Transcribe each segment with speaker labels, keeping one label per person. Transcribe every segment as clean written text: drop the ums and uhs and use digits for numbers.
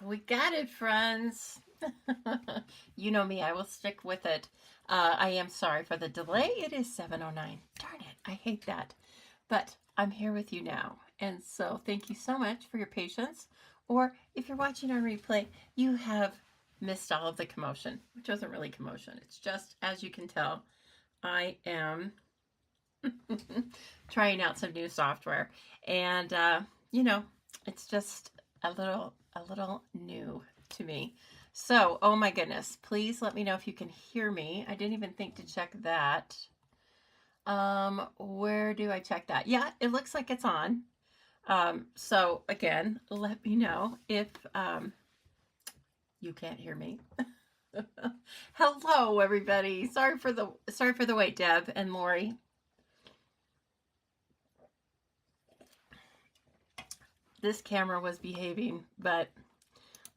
Speaker 1: We got it, friends. You know me, I will stick with it. I am sorry for the delay. It is 7:09. Darn it, I hate that. But I'm here with you now. And so thank you so much for your patience. Or if you're watching on replay, you have missed all of the commotion, which wasn't really commotion. It's just, as you can tell, I am trying out some new software. And, it's just a little new to me. So, oh my goodness, please let me know if you can hear me. I didn't even think to check that. Where do I check that? Yeah, it looks like it's on. So again, let me know if you can't hear me. Hello, everybody. Sorry for the wait, Deb and Lori. This camera was behaving, but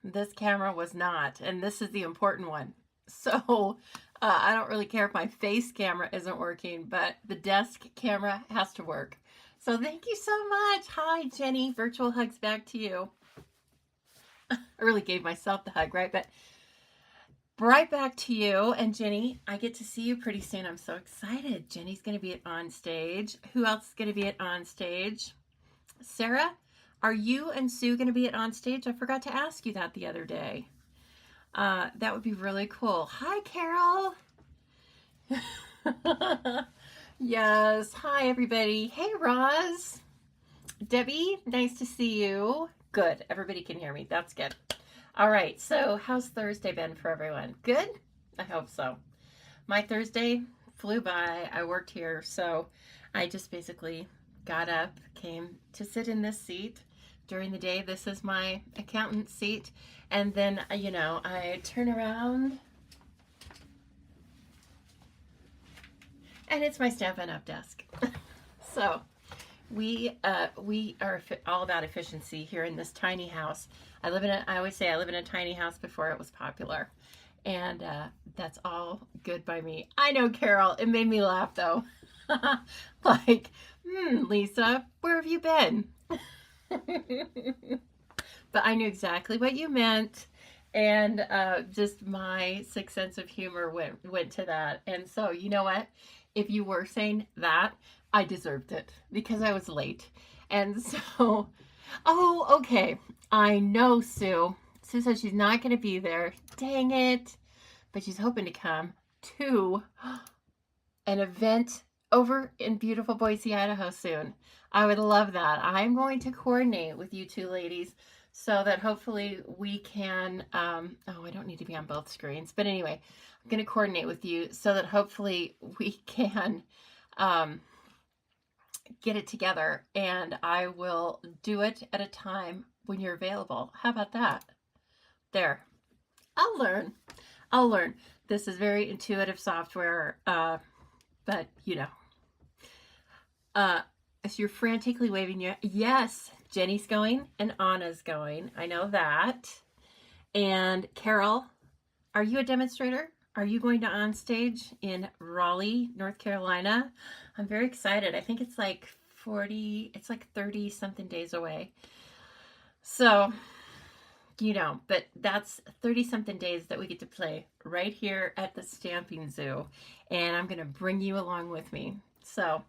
Speaker 1: this camera was not, and this is the important one. So I don't really care if my face camera isn't working, but the desk camera has to work. So thank you so much. Hi, Jenny. Virtual hugs back to you. I really gave myself the hug, right? But right back to you. And Jenny, I get to see you pretty soon. I'm so excited. Jenny's going to be at On Stage. Who else is going to be at On Stage? Sarah, are you and Sue going to be at On Stage? I forgot to ask you that the other day. That would be really cool. Hi, Carol. Yes. Hi, everybody. Hey, Roz. Debbie, nice to see you. Good. Everybody can hear me. That's good. All right. So how's Thursday been for everyone? Good? I hope so. My Thursday flew by. I worked here. So I just basically got up, came to sit in this seat during the day. This is my accountant seat. And then, I turn around and it's my Stampin' Up! Desk. So we are all about efficiency here in this tiny house. I always say I live in a tiny house before it was popular. And that's all good by me. I know, Carol, it made me laugh though. Like, Lisa, where have you been? But I knew exactly what you meant, and just my sixth sense of humor went to that. And so, you know what? If you were saying that, I deserved it because I was late. And so, oh, okay. I know Sue. Sue says she's not going to be there. Dang it. But she's hoping to come to an event over in beautiful Boise, Idaho soon. I would love that. I'm going to coordinate with you two ladies so that hopefully we can, I don't need to be on both screens, but anyway, I'm going to coordinate with you so that hopefully we can get it together, and I will do it at a time when you're available. How about that? There. I'll learn. This is very intuitive software, but so you're frantically waving yes, Jenny's going and Anna's going. I know that. And Carol, are you a demonstrator? Are you going to On Stage in Raleigh, North Carolina? I'm very excited. I think it's like 30 something days away. So, but that's 30 something days that we get to play right here at the Stamping Zoo. And I'm going to bring you along with me. So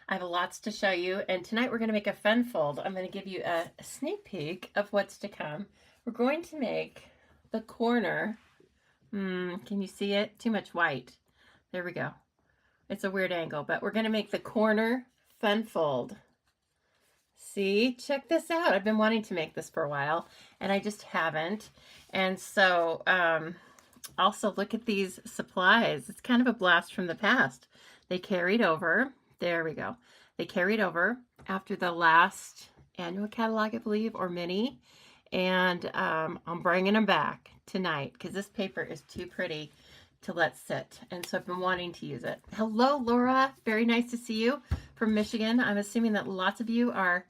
Speaker 1: I have lots to show you, and tonight we're going to make a fun fold. I'm going to give you a sneak peek of what's to come. We're going to make the corner. Can you see it? Too much white. There we go. It's a weird angle, but we're going to make the corner fun fold. See, check this out. I've been wanting to make this for a while, and I just haven't. And so, also look at these supplies. It's kind of a blast from the past. They carried over. There we go. They carried over after the last annual catalog, I believe, or mini. And I'm bringing them back tonight because this paper is too pretty to let sit. And so I've been wanting to use it. Hello, Laura. Very nice to see you from Michigan. I'm assuming that lots of you are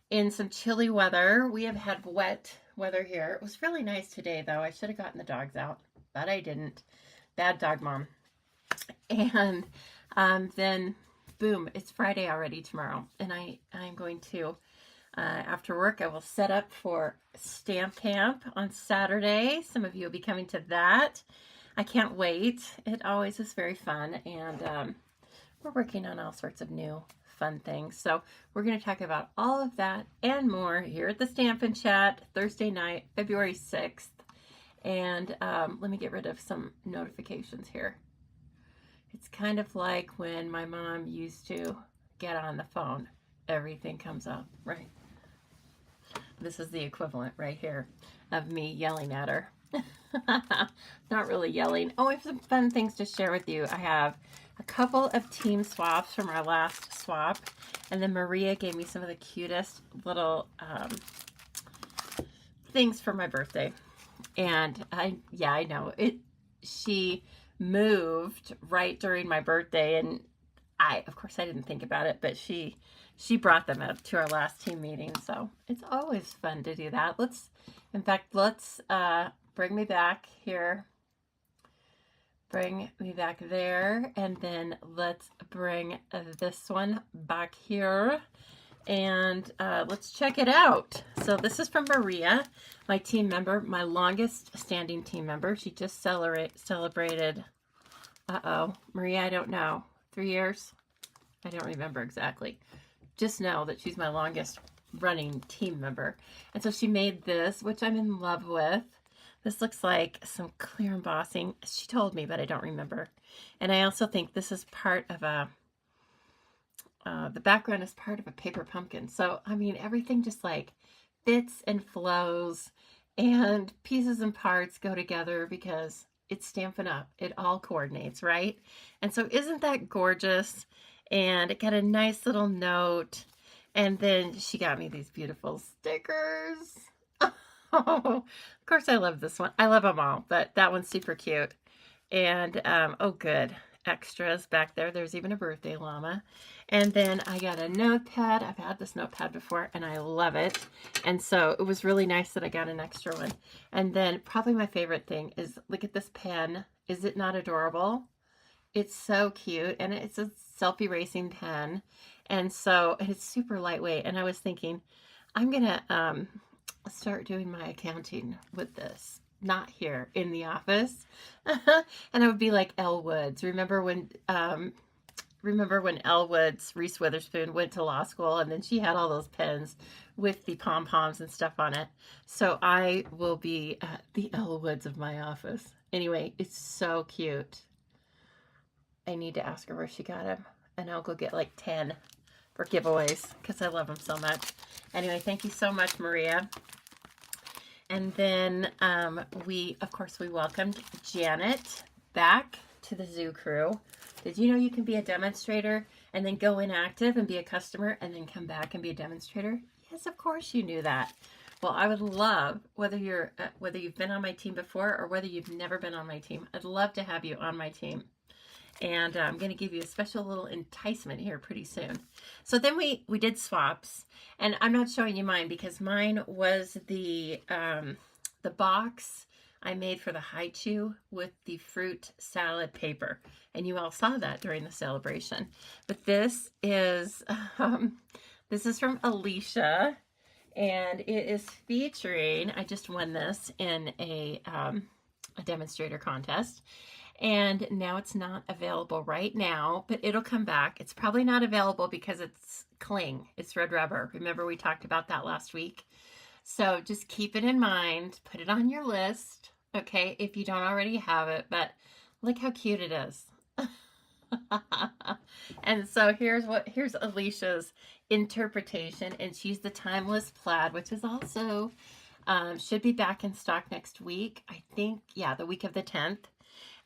Speaker 1: in some chilly weather. We have had wet weather here. It was really nice today, though. I should have gotten the dogs out, but I didn't. Bad dog mom. And then boom, it's Friday already tomorrow, and I'm going to After work, I will set up for Stamp Camp on Saturday. Some of you will be coming to that. I can't wait. It always is very fun, and we're working on all sorts of new fun things. So we're going to talk about all of that and more here at the Stampin' Chat Thursday night, February 6th. And let me get rid of some notifications here. It's kind of like when my mom used to get on the phone. Everything comes up, right? This is the equivalent right here of me yelling at her. Not really yelling. Oh, I have some fun things to share with you. I have a couple of team swaps from our last swap. And then Maria gave me some of the cutest little things for my birthday. And I know it. She moved right during my birthday, and of course I didn't think about it, but she brought them up to our last team meeting, so it's always fun to do that. Let's bring me back here, bring me back there, and then let's bring this one back here, and let's check it out. So this is from Maria, my team member, my longest standing team member. She just celebrated, Maria, I don't know, 3 years? I don't remember exactly. Just know that she's my longest running team member. And so she made this, which I'm in love with. This looks like some clear embossing. She told me, but I don't remember. And I also think this is part of the background is part of a paper pumpkin. So, I mean, everything just like fits and flows, and pieces and parts go together because it's Stampin' Up. It all coordinates, right? And so isn't that gorgeous? And it got a nice little note. And then she got me these beautiful stickers. Oh, of course I love this one. I love them all, but that one's super cute. And, oh good, extras back there. There's even a birthday llama. And then I got a notepad. I've had this notepad before, and I love it. And so it was really nice that I got an extra one. And then probably my favorite thing is, look at this pen. Is it not adorable? It's so cute, and it's a self-erasing pen. And so it's super lightweight. And I was thinking, I'm going to start doing my accounting with this. Not here in the office. And I would be like Elle Woods. Remember when Elle Woods, Reese Witherspoon, went to law school, and then she had all those pens with the pom-poms and stuff on it. So I will be the Elle Woods of my office. Anyway, it's so cute. I need to ask her where she got them, and I'll go get like 10 for giveaways because I love them so much. Anyway, thank you so much, Maria. And then we welcomed Janet back to the Zoo Crew. Did you know you can be a demonstrator and then go inactive and be a customer and then come back and be a demonstrator? Yes, of course you knew that. Well, I would love, whether you've been on my team before or whether you've never been on my team, I'd love to have you on my team. And I'm going to give you a special little enticement here pretty soon. So then we did swaps, and I'm not showing you mine because mine was the box I made for the high chew with the fruit salad paper, and you all saw that during the celebration. But this is from Alicia, and it is featuring. I just won this in a demonstrator contest. And now it's not available right now, but it'll come back. It's probably not available because it's cling. It's red rubber. Remember we talked about that last week? So just keep it in mind. Put it on your list, okay, if you don't already have it. But look how cute it is. And so here's Alicia's interpretation. And she's the Timeless Plaid, which is also should be back in stock next week. I think, yeah, the week of the 10th.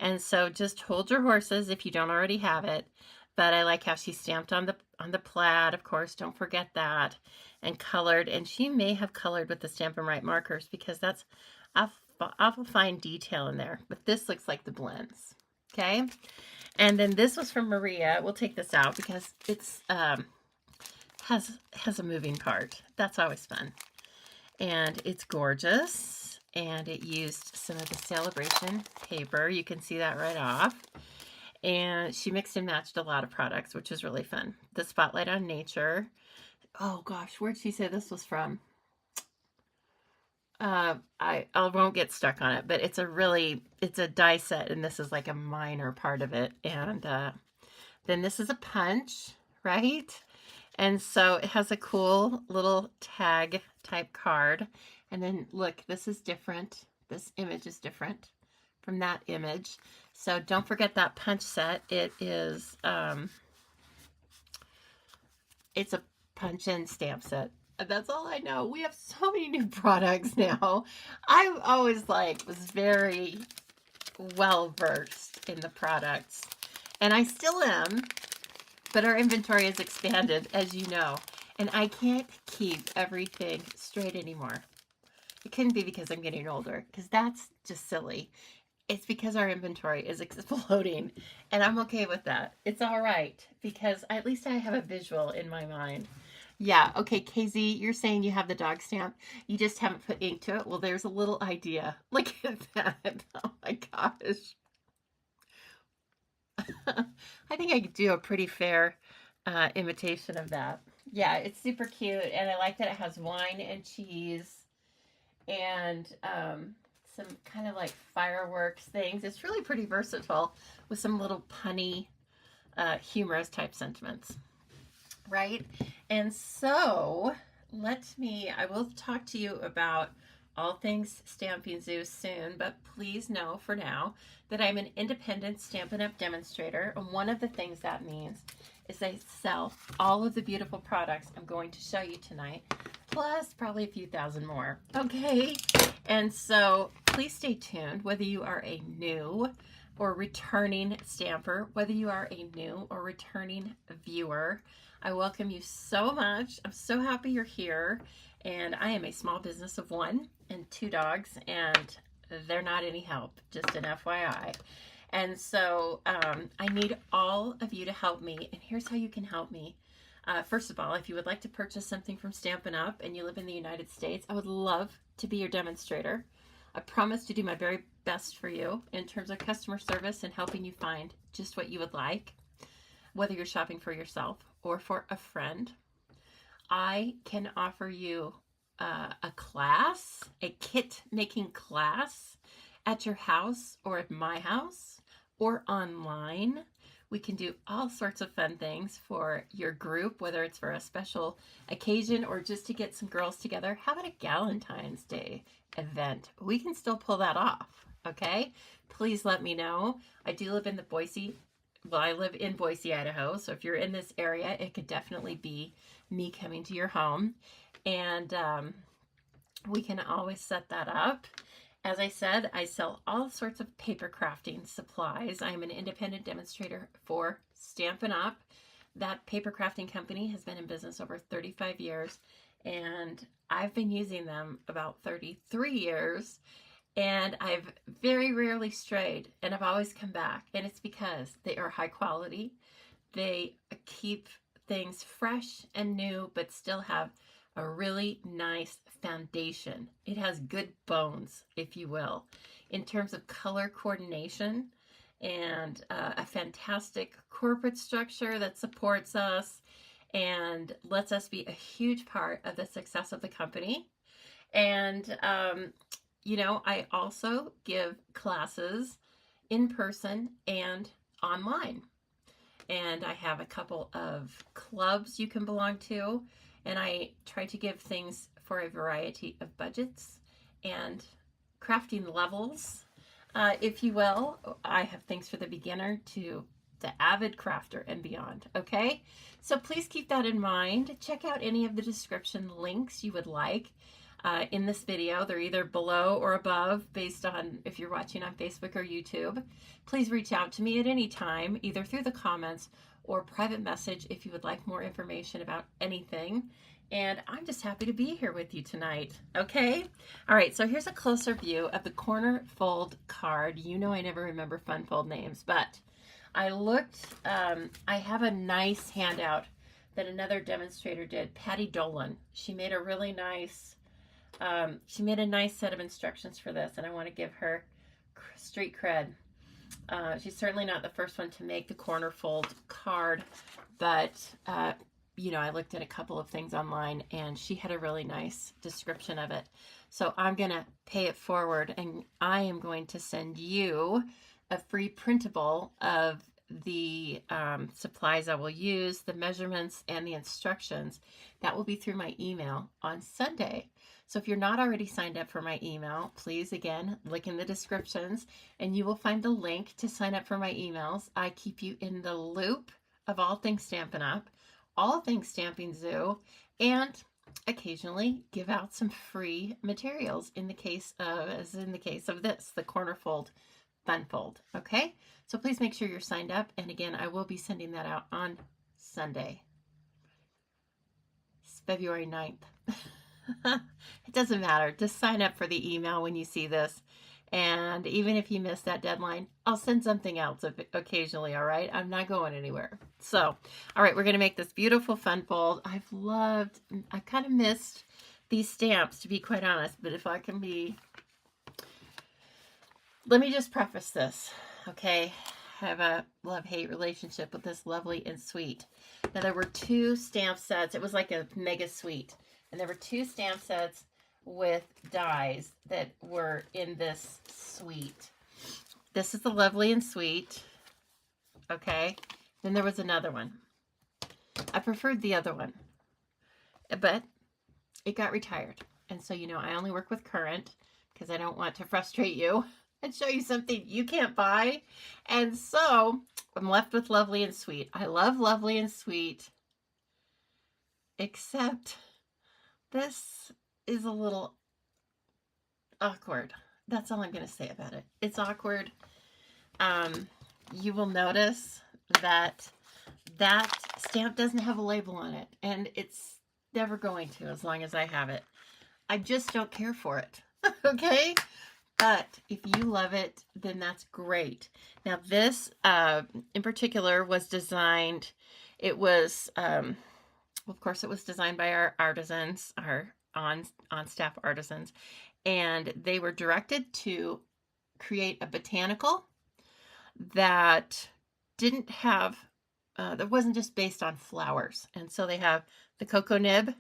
Speaker 1: And so just hold your horses if you don't already have it. But I like how she stamped on the plaid, of course, don't forget that, and colored. And she may have colored with the Stampin' Right markers because that's awful fine detail in there. But this looks like the blends, okay? And then this was from Maria. We'll take this out because it's has a moving part. That's always fun. And it's gorgeous. And it used some of the Saleabration paper. You can see that right off. And she mixed and matched a lot of products, which is really fun. The Spotlight on Nature. oh gosh, where'd she say this was from? I won't get stuck on it, but it's a die set, and this is like a minor part of it. And then this is a punch, right? And so it has a cool little tag type card. And then look, this is different. This image is different from that image. So don't forget that punch set. It is, it's a punch and stamp set. That's all I know. We have so many new products now. I always was very well versed in the products, and I still am, but our inventory has expanded, as you know, and I can't keep everything straight anymore. It couldn't be because I'm getting older, because that's just silly. It's because our inventory is exploding, and I'm okay with that. It's all right, because at least I have a visual in my mind. Yeah, okay, KZ, you're saying you have the dog stamp. You just haven't put ink to it. Well, there's a little idea. Look at that. Oh my gosh. I think I could do a pretty fair imitation of that. Yeah, it's super cute, and I like that it has wine and cheese and some kind of like fireworks things. It's really pretty versatile with some little punny, humorous type sentiments. Right? And so I will talk to you about all things Stampin' Zoo soon, but please know for now that I'm an independent Stampin' Up! Demonstrator. And one of the things that means is I sell all of the beautiful products I'm going to show you tonight, plus probably a few thousand more. Okay? And so please stay tuned, whether you are a new or returning stamper, whether you are a new or returning viewer. I welcome you so much. I'm so happy you're here. And I am a small business of 1 and 2 dogs, and they're not any help, just an FYI. And so I need all of you to help me. And here's how you can help me. First of all, if you would like to purchase something from Stampin' Up! And you live in the United States, I would love to be your demonstrator. I promise to do my very best for you in terms of customer service and helping you find just what you would like, whether you're shopping for yourself or for a friend. I can offer you a class, a kit making class at your house or at my house or online. We can do all sorts of fun things for your group, whether it's for a special occasion or just to get some girls together. How about a Galentine's Day event? We can still pull that off, okay? Please let me know. I do live in the I live in Boise, Idaho, so if you're in this area, it could definitely be me coming to your home, and we can always set that up. As I said, I sell all sorts of paper crafting supplies. I'm an independent demonstrator for Stampin' Up! That paper crafting company has been in business over 35 years, and I've been using them about 33 years. And I've very rarely strayed, and I've always come back. And it's because they are high quality. They keep things fresh and new, but still have a really nice foundation. It has good bones, if you will, in terms of color coordination and a fantastic corporate structure that supports us and lets us be a huge part of the success of the company. And, you know, I also give classes in person and online. And I have a couple of clubs you can belong to. And I try to give things for a variety of budgets and crafting levels, if you will. I have things for the beginner to the avid crafter and beyond. Okay? So please keep that in mind. Check out any of the description links you would like. In this video. They're either below or above based on if you're watching on Facebook or YouTube. Please reach out to me at any time, either through the comments or private message if you would like more information about anything. And I'm just happy to be here with you tonight. Okay? All right, so here's a closer view of the corner fold card. You know I never remember fun fold names, but I looked, I have a nice handout that another demonstrator did, Patty Dolan. She made a really nice set of instructions for this, and I want to give her street cred. She's certainly not the first one to make the corner fold card, but you know, I looked at a couple of things online and she had a really nice description of it. So I'm going to pay it forward and I am going to send you a free printable of the supplies I will use, the measurements, and the instructions. That will be through my email on Sunday. So if you're not already signed up for my email, please, again, look in the descriptions and you will find the link to sign up for my emails. I keep you in the loop of all things Stampin' Up, all things Stamping Zoo, and occasionally give out some free materials in the case of, as in the case of this, the Corner Fold Fun Fold. Okay, so please make sure you're signed up. And again, I will be sending that out on Sunday. It's February 9th. It doesn't matter. Just sign up for the email when you see this. And even if you miss that deadline, I'll send something else occasionally, all right? I'm not going anywhere. So, all right, we're going to make this beautiful fun fold. I kind of missed these stamps, to be quite honest, but if I can be... Let me just preface this, okay? I have a love-hate relationship with this Lovely and Sweet. Now, there were 2 stamp sets. It was like a mega suite. And there were 2 stamp sets with dies that were in this suite. This is the Lovely and Sweet. Okay. Then there was another one. I preferred the other one, but it got retired. And so, you know, I only work with current because I don't want to frustrate you and show you something you can't buy. And so I'm left with Lovely and Sweet. I love Lovely and Sweet, except this is a little awkward. That's all I'm going to say about it. It's awkward. You will notice that that stamp doesn't have a label on it, and it's never going to as long as I have it. I just don't care for it. Okay? But if you love it, then that's great. Now this in particular was designed, it was of course, it was designed by our artisans, our on-staff artisans, and they were directed to create a botanical that didn't have, that wasn't just based on flowers. And so they have the cocoa nib,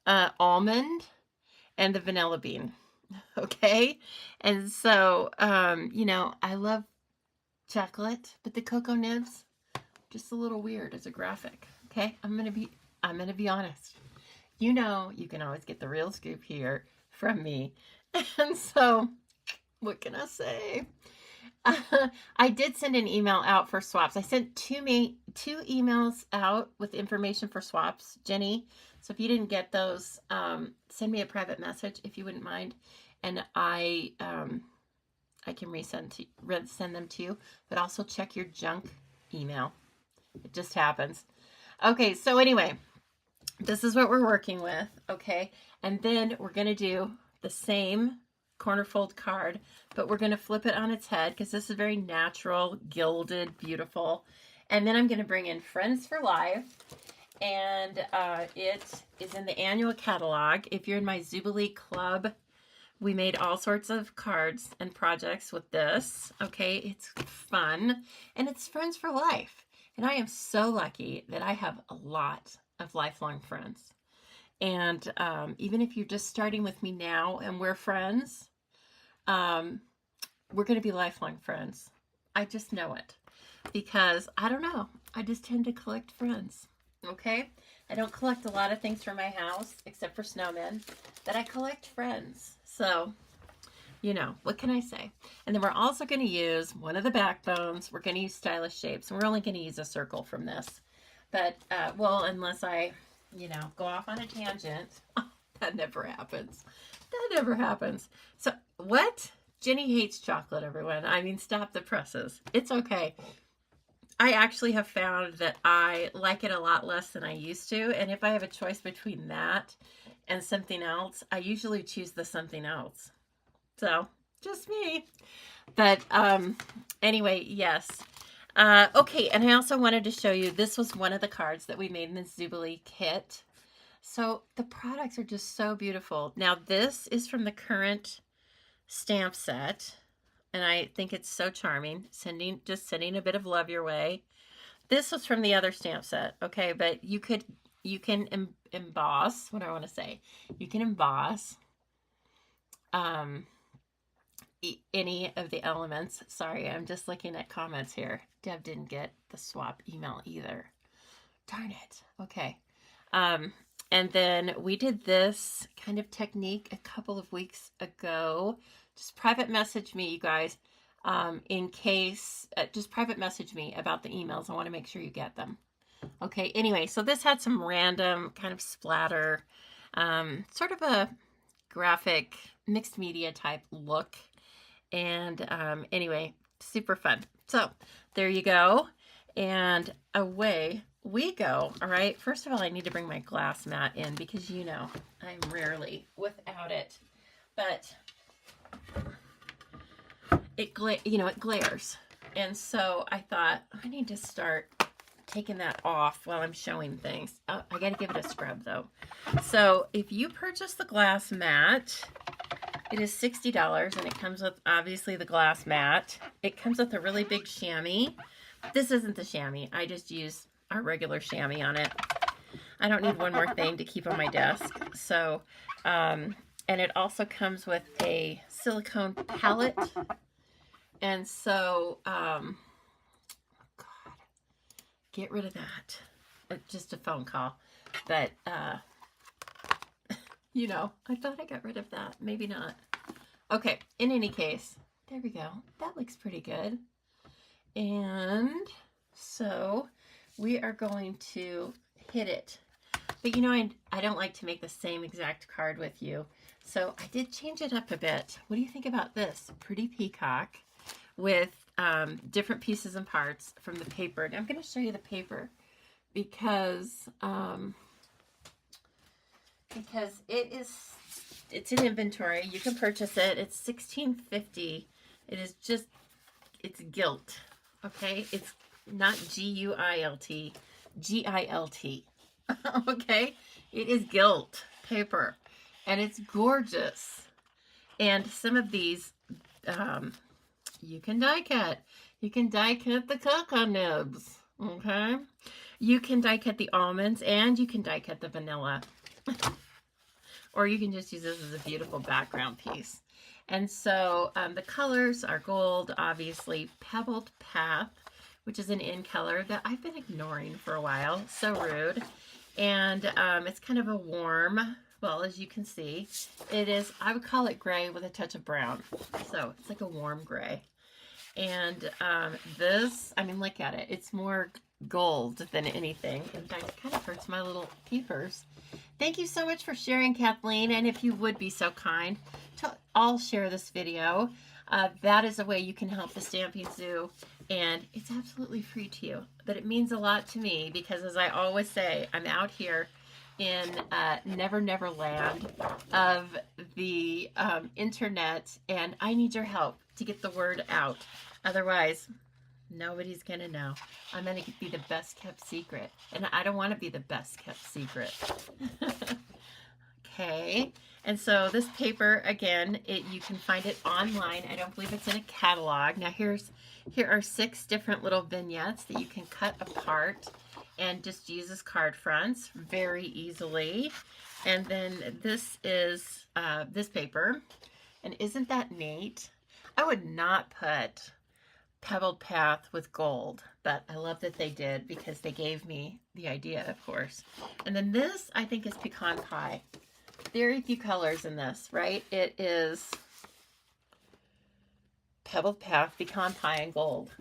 Speaker 1: almond, and the vanilla bean. Okay? And so, you know, I love chocolate, but the cocoa nibs, just a little weird as a graphic. Okay? I'm going to be honest. You know, you can always get the real scoop here from me. And so, what can I say? I did send an email out for swaps. I sent two emails out with information for swaps, Jenny. So if you didn't get those, send me a private message if you wouldn't mind. And I can send them to you. But also check your junk email. It just happens. Okay, so anyway, this is what we're working with, okay? And then we're going to do the same corner fold card, but we're going to flip it on its head because this is very natural, gilded, beautiful. And then I'm going to bring in Friends for Life, and it is in the annual catalog. If you're in my Zoobilee club, we made all sorts of cards and projects with this, okay? It's fun, and it's Friends for Life. And I am so lucky that I have a lot of lifelong friends. And even if you're just starting with me now and we're friends, we're going to be lifelong friends. I just know it because I don't know. I just tend to collect friends. Okay. I don't collect a lot of things for my house except for snowmen, but I collect friends. So, you know, what can I say? And then we're also going to use one of the backbones. We're going to use Stylish Shapes. And we're only going to use a circle from this. But, well, unless I, you know, go off on a tangent. That never happens. That never happens. So, what? Jenny hates chocolate, everyone. I mean, stop the presses. It's okay. I actually have found that I like it a lot less than I used to. And if I have a choice between that and something else, I usually choose the something else. So, just me. But, anyway, yes. Okay, and I also wanted to show you, this was one of the cards that we made in the Zoobilee kit. So, the products are just so beautiful. Now, this is from the current stamp set, and I think it's so charming. Just sending a bit of love your way. this was from the other stamp set, okay? But you can emboss, what do I want to say? You can emboss any of the elements. Sorry, I'm just looking at comments here. Deb didn't get the swap email either. Darn it. Okay. And then we did this kind of technique a couple of weeks ago. Just private message me, you guys, in case, just private message me about the emails. I want to make sure you get them. Okay, anyway, so this had some random kind of splatter, sort of a graphic mixed media type look. And anyway, super fun. So there you go. And away we go. All right. First of all, I need to bring my glass mat in because, you know, I'm rarely without it. But it glares. And so I thought I need to start taking that off while I'm showing things. Oh, I got to give it a scrub though. So if you purchase the glass mat, it is $60 and it comes with obviously the glass mat. It comes with a really big chamois. This isn't the chamois. I just use our regular chamois on it. I don't need one more thing to keep on my desk. So, and it also comes with a silicone palette. And so, God, get rid of that. Just a phone call. But, you know, I thought I got rid of that. Maybe not. Okay, in any case, there we go. That looks pretty good. And so we are going to hit it. But you know, I don't like to make the same exact card with you. So I did change it up a bit. What do you think about this? Pretty peacock with different pieces and parts from the paper. And I'm going to show you the paper because it's in inventory. You can purchase it. It's $16.50. It is just, it's gilt. Okay, it's not G-U-I-L-T, G-I-L-T. Okay, it is gilt paper, and it's gorgeous. And some of these, you can die cut. You can die cut the cocoa nibs. Okay, you can die cut the almonds, and you can die cut the vanilla. Or you can just use this as a beautiful background piece. And so the colors are gold, obviously, Pebbled Path, which is an in color that I've been ignoring for a while. So rude. And it's kind of a warm, well, as you can see, it is, I would call it gray with a touch of brown. So it's like a warm gray. And this, I mean, look at it. It's more gold than anything. In fact, it kind of hurts my little peepers. Thank you so much for sharing, Kathleen. And if you would be so kind to all share this video, that is a way you can help the Stamping Zoo. And it's absolutely free to you. But it means a lot to me because, as I always say, I'm out here in Never Never land of the internet. And I need your help to get the word out. Otherwise, nobody's going to know. I'm going to be the best kept secret. And I don't want to be the best kept secret. Okay. And so this paper, again, you can find it online. I don't believe it's in a catalog. Now here are 6 different little vignettes that you can cut apart and just use as card fronts very easily. And then this is this paper. And isn't that neat? I would not put Pebbled Path with gold, but I love that they did because they gave me the idea, of course. And then this, I think, is Pecan Pie. Very few colors in this, right? It is Pebbled Path, Pecan Pie, and gold.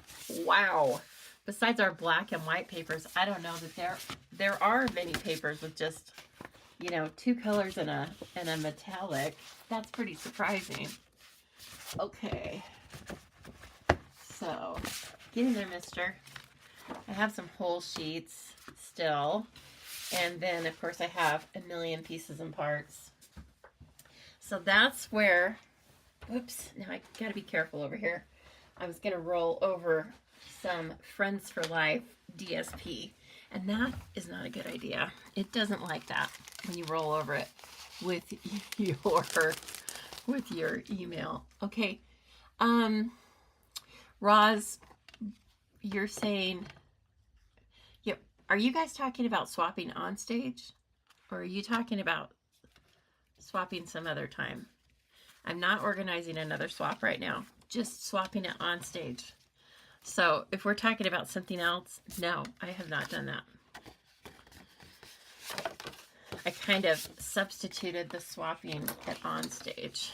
Speaker 1: Wow. Besides our black and white papers, I don't know that there are many papers with just, you know, 2 colors and a metallic. That's pretty surprising. Okay. So, get in there, mister. I have some whole sheets still. And then, of course, I have a million pieces and parts. So that's where, whoops, now I got to be careful over here. I was going to roll over some Friends for Life DSP. And that is not a good idea. It doesn't like that when you roll over it with your email. Okay. Roz, you're saying Are you guys talking about swapping on stage? Or are you talking about swapping some other time? I'm not organizing another swap right now, just swapping it on stage. So if we're talking about something else, no, I have not done that. I kind of substituted the swapping at on stage.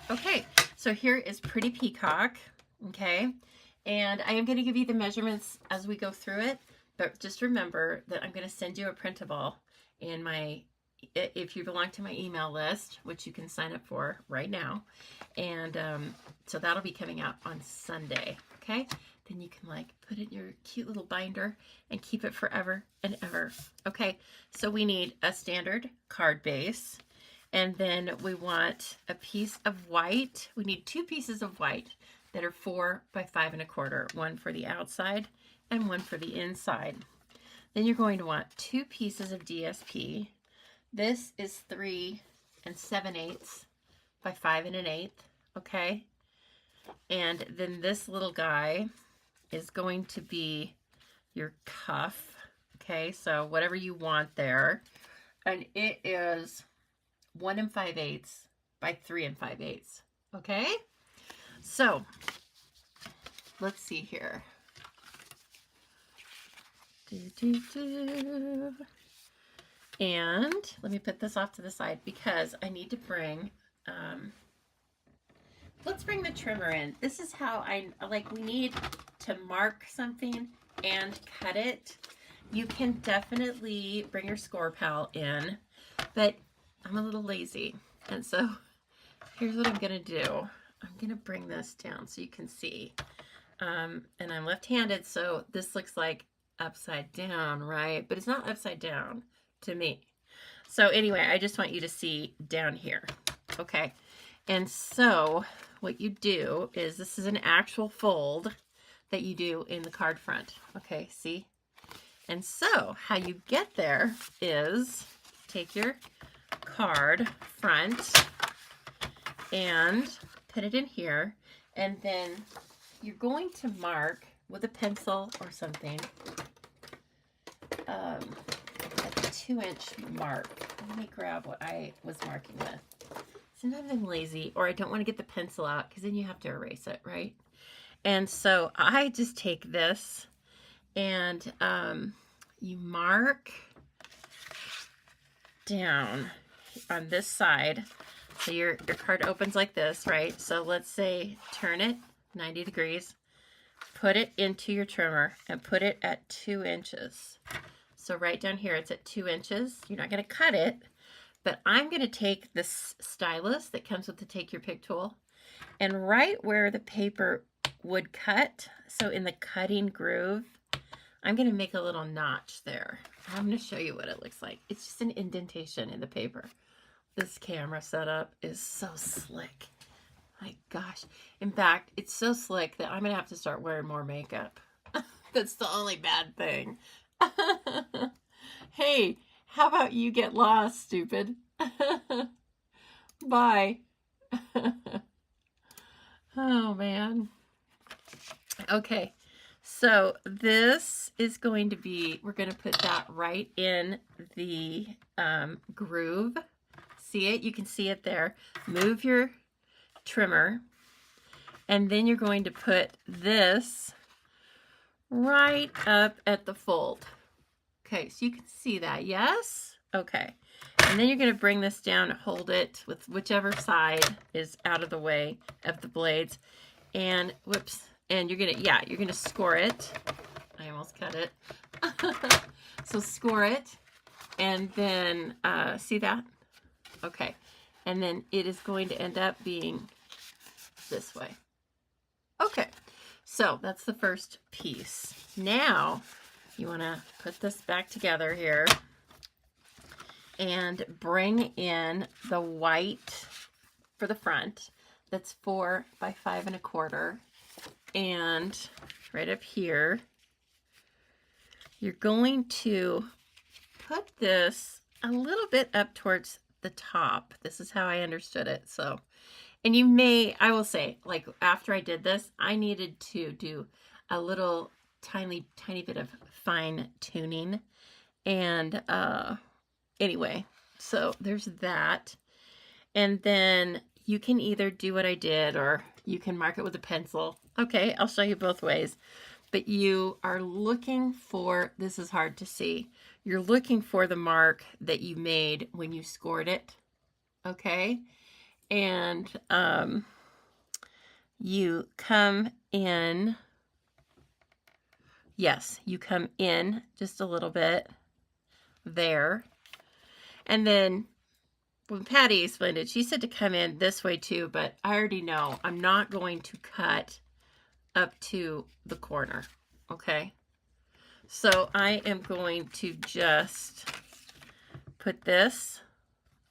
Speaker 1: Okay, so here is Pretty Peacock, okay? And I am going to give you the measurements as we go through it, but just remember that I'm going to send you a printable in my, if you belong to my email list, which you can sign up for right now. And so that'll be coming out on Sunday, okay? Then you can like put it in your cute little binder and keep it forever and ever. Okay, so we need a standard card base, and then we want a piece of white. We need 2 pieces of white that are 4 by 5 1/4, one for the outside and one for the inside. Then you're going to want 2 pieces of DSP. This is 3 7/8 by 5 1/8, okay? And then this little guy is going to be your cuff, okay? So whatever you want there. And it is 1 5/8 by 3 5/8, okay? So let's see here. And let me put this off to the side because I need to bring, let's bring the trimmer in. This is how we need to mark something and cut it. You can definitely bring your score pal in, but I'm a little lazy. And so here's what I'm gonna do. I'm gonna bring this down so you can see. And I'm left-handed, so this looks like upside down, right? But it's not upside down to me. So anyway, I just want you to see down here, okay? And so what you do is, this is an actual fold that you do in the card front, okay, see? And so how you get there is take your card front and put it in here, and then you're going to mark with a pencil or something a 2-inch mark. Let me grab what I was marking with. Sometimes I'm lazy, or I don't want to get the pencil out because then you have to erase it, right? And so I just take this and you mark down on this side. So your card opens like this, right? So let's say turn it 90 degrees, put it into your trimmer and put it at 2 inches. So right down here, it's at 2 inches. You're not going to cut it, but I'm going to take this stylus that comes with the Take Your Pick tool, and right where the paper would cut, so in the cutting groove, I'm going to make a little notch there. I'm going to show you what it looks like. It's just an indentation in the paper. This camera setup is so slick. My gosh. In fact, it's so slick that I'm going to have to start wearing more makeup. That's the only bad thing. Hey, how about you get lost, stupid? Bye. Oh, man. Okay, so this is going to be, we're going to put that right in the groove. See it? You can see it there. Move your trimmer, and then you're going to put this right up at the fold. Okay, so you can see that, yes? Okay, and then you're going to bring this down and hold it with whichever side is out of the way of the blades, and whoops, and you're gonna score it. I almost cut it. So score it, and then see that? Okay, and then it is going to end up being this way. Okay, so that's the first piece. Now you want to put this back together here and bring in the white for the front. That's 4 by 5 1/4, and right up here you're going to put this a little bit up towards the top. This is how I understood it. So, and you may, I will say, like after I did this, I needed to do a little tiny bit of fine tuning. And anyway, so there's that. And then you can either do what I did, or you can mark it with a pencil. Okay, I'll show you both ways. But you are looking for, this is hard to see, you're looking for the mark that you made when you scored it. Okay, and you come in, yes, you come in just a little bit there. And then when Patty explained it, she said to come in this way too, but I already know I'm not going to cut up to the corner, okay? So I am going to just put this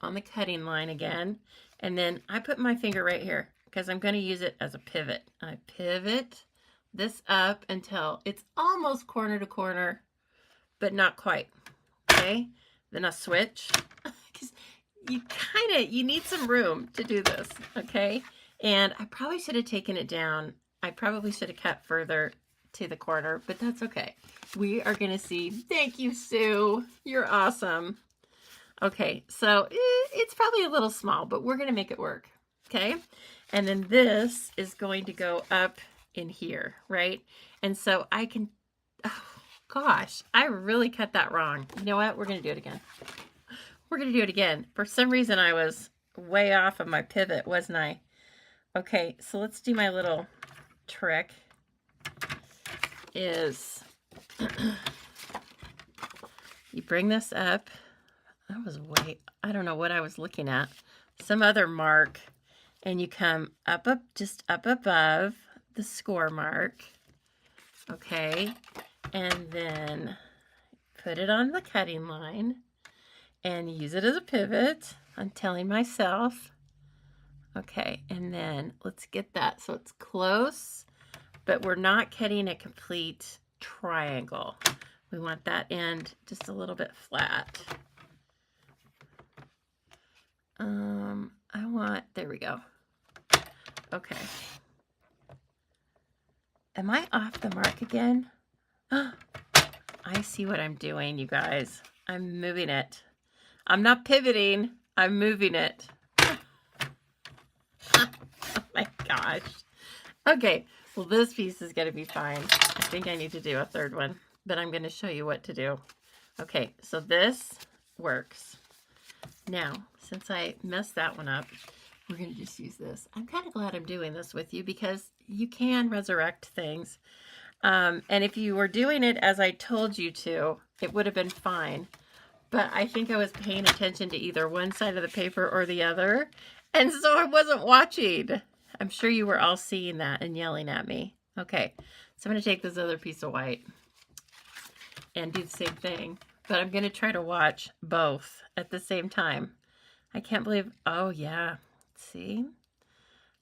Speaker 1: on the cutting line again, and then I put my finger right here because I'm going to use it as a pivot. I pivot this up until it's almost corner to corner, but not quite, okay? Then I switch, because you need some room to do this, okay? And I probably should have taken it down. I probably should have cut further to the corner, but that's okay. We are going to see. Thank you, Sue. You're awesome. Okay, so it's probably a little small, but we're going to make it work, okay? And then this is going to go up in here, right? And so I can, oh gosh, I really cut that wrong. You know what? We're going to do it again. We're going to do it again. For some reason, I was way off of my pivot, wasn't I? Okay, so let's do my little trick. Is you bring this up. That was way, I don't know what I was looking at. Some other mark. And you come up, just up above the score mark. Okay. And then put it on the cutting line. And use it as a pivot. I'm telling myself. Okay. And then let's get that so it's close. But we're not cutting a complete triangle. We want that end just a little bit flat. There we go. Okay. Am I off the mark again? Oh, I see what I'm doing, you guys. I'm moving it. I'm not pivoting. I'm moving it. Oh my gosh. Okay. Well, this piece is going to be fine. I think I need to do a third one, but I'm going to show you what to do. Okay, so this works. Now, since I messed that one up, we're going to just use this. I'm kind of glad I'm doing this with you because you can resurrect things. And if you were doing it as I told you to, it would have been fine. But I think I was paying attention to either one side of the paper or the other, and so I wasn't watching. I'm sure you were all seeing that and yelling at me. Okay, so I'm going to take this other piece of white and do the same thing. But I'm going to try to watch both at the same time. I can't believe, oh yeah, see?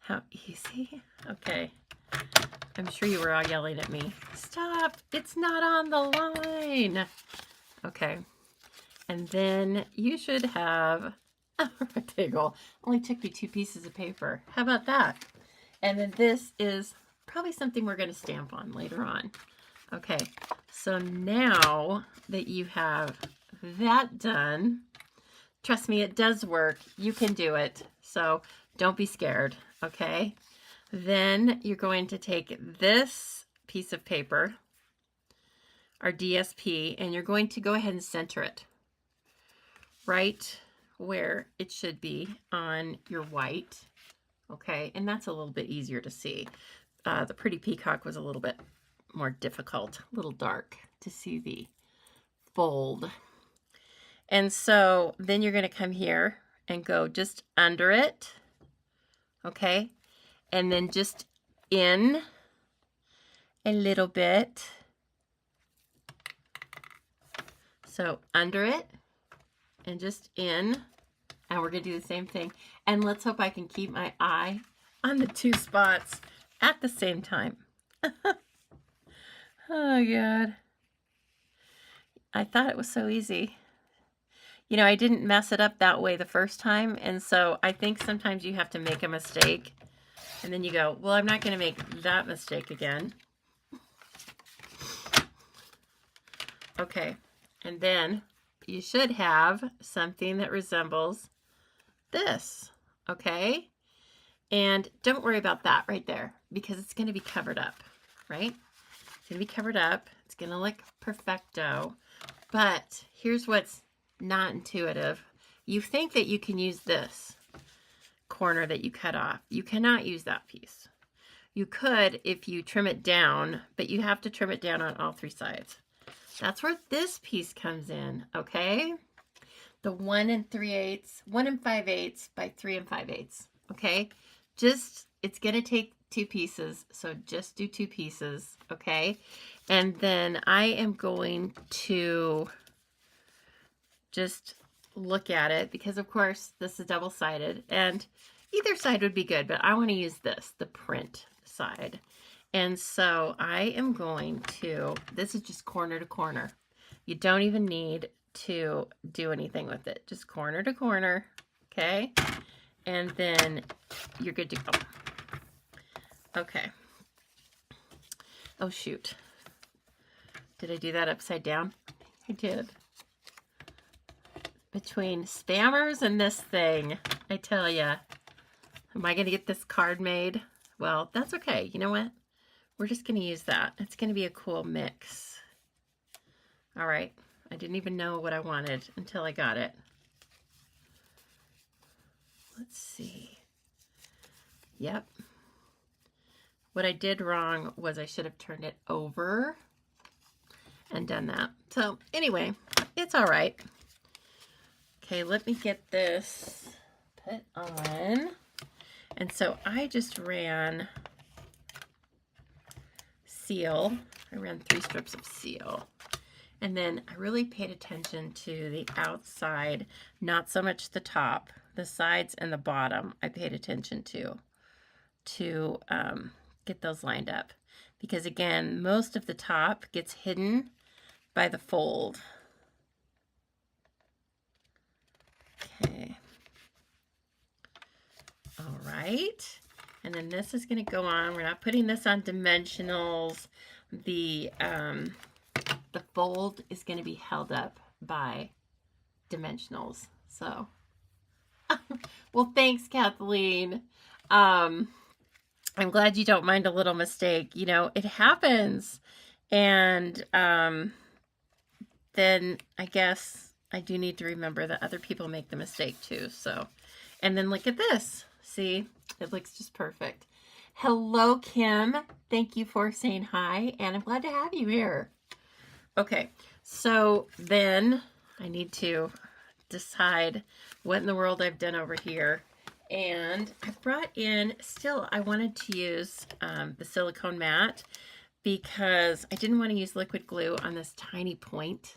Speaker 1: How easy? Okay, I'm sure you were all yelling at me. Stop, it's not on the line. Okay, and then you should have a rectangle. Only took me 2 pieces of paper. How about that? And then this is probably something we're going to stamp on later on. Okay, so now that you have that done, trust me, it does work. You can do it. So don't be scared, okay? Then you're going to take this piece of paper, our DSP, and you're going to go ahead and center it right where it should be on your white, okay? And that's a little bit easier to see. The Pretty Peacock was a little bit more difficult, a little dark to see the fold. And so then you're going to come here and go just under it, okay? And then just in a little bit. So under it and just in. And we're going to do the same thing. And let's hope I can keep my eye on the 2 spots at the same time. Oh, God. I thought it was so easy. You know, I didn't mess it up that way the first time. And so I think sometimes you have to make a mistake. And then you go, well, I'm not going to make that mistake again. Okay, and then you should have something that resembles this, okay? And don't worry about that right there because it's going to be covered up, right? It's going to be covered up. It's going to look perfecto. But here's what's not intuitive. You think that you can use this corner that you cut off. You cannot use that piece. You could if you trim it down, but you have to trim it down on all 3 sides. That's where this piece comes in, okay? The 1 3/8, 1 5/8 by 3 5/8, okay? Just, it's gonna take 2 pieces, so just do 2 pieces, okay? And then I am going to just look at it because of course this is double-sided and either side would be good, but I want to use this, the print side. And so I am going to, this is just corner to corner. You don't even need to do anything with it. Just corner to corner, okay? And then you're good to go. Okay. Oh, shoot. Did I do that upside down? I did. Between spammers and this thing, I tell ya. Am I going to get this card made? Well, that's okay. You know what? We're just going to use that. It's going to be a cool mix. All right. I didn't even know what I wanted until I got it. Let's see. Yep. What I did wrong was I should have turned it over and done that. So anyway, it's all right. Okay, let me get this put on. And so I just ran seal. I ran 3 strips of seal. And then I really paid attention to the outside, not so much the top, the sides and the bottom I paid attention to get those lined up. Because again, most of the top gets hidden by the fold. Okay. All right. And then this is going to go on. We're not putting this on dimensionals. The fold is going to be held up by dimensionals. So, well, thanks, Kathleen. I'm glad you don't mind a little mistake. You know, it happens. And then I guess I do need to remember that other people make the mistake too. So, and then look at this. See, it looks just perfect. Hello, Kim. Thank you for saying hi, and I'm glad to have you here. Okay, so then I need to decide what in the world I've done over here. And I brought in, still, I wanted to use the silicone mat because I didn't want to use liquid glue on this tiny point.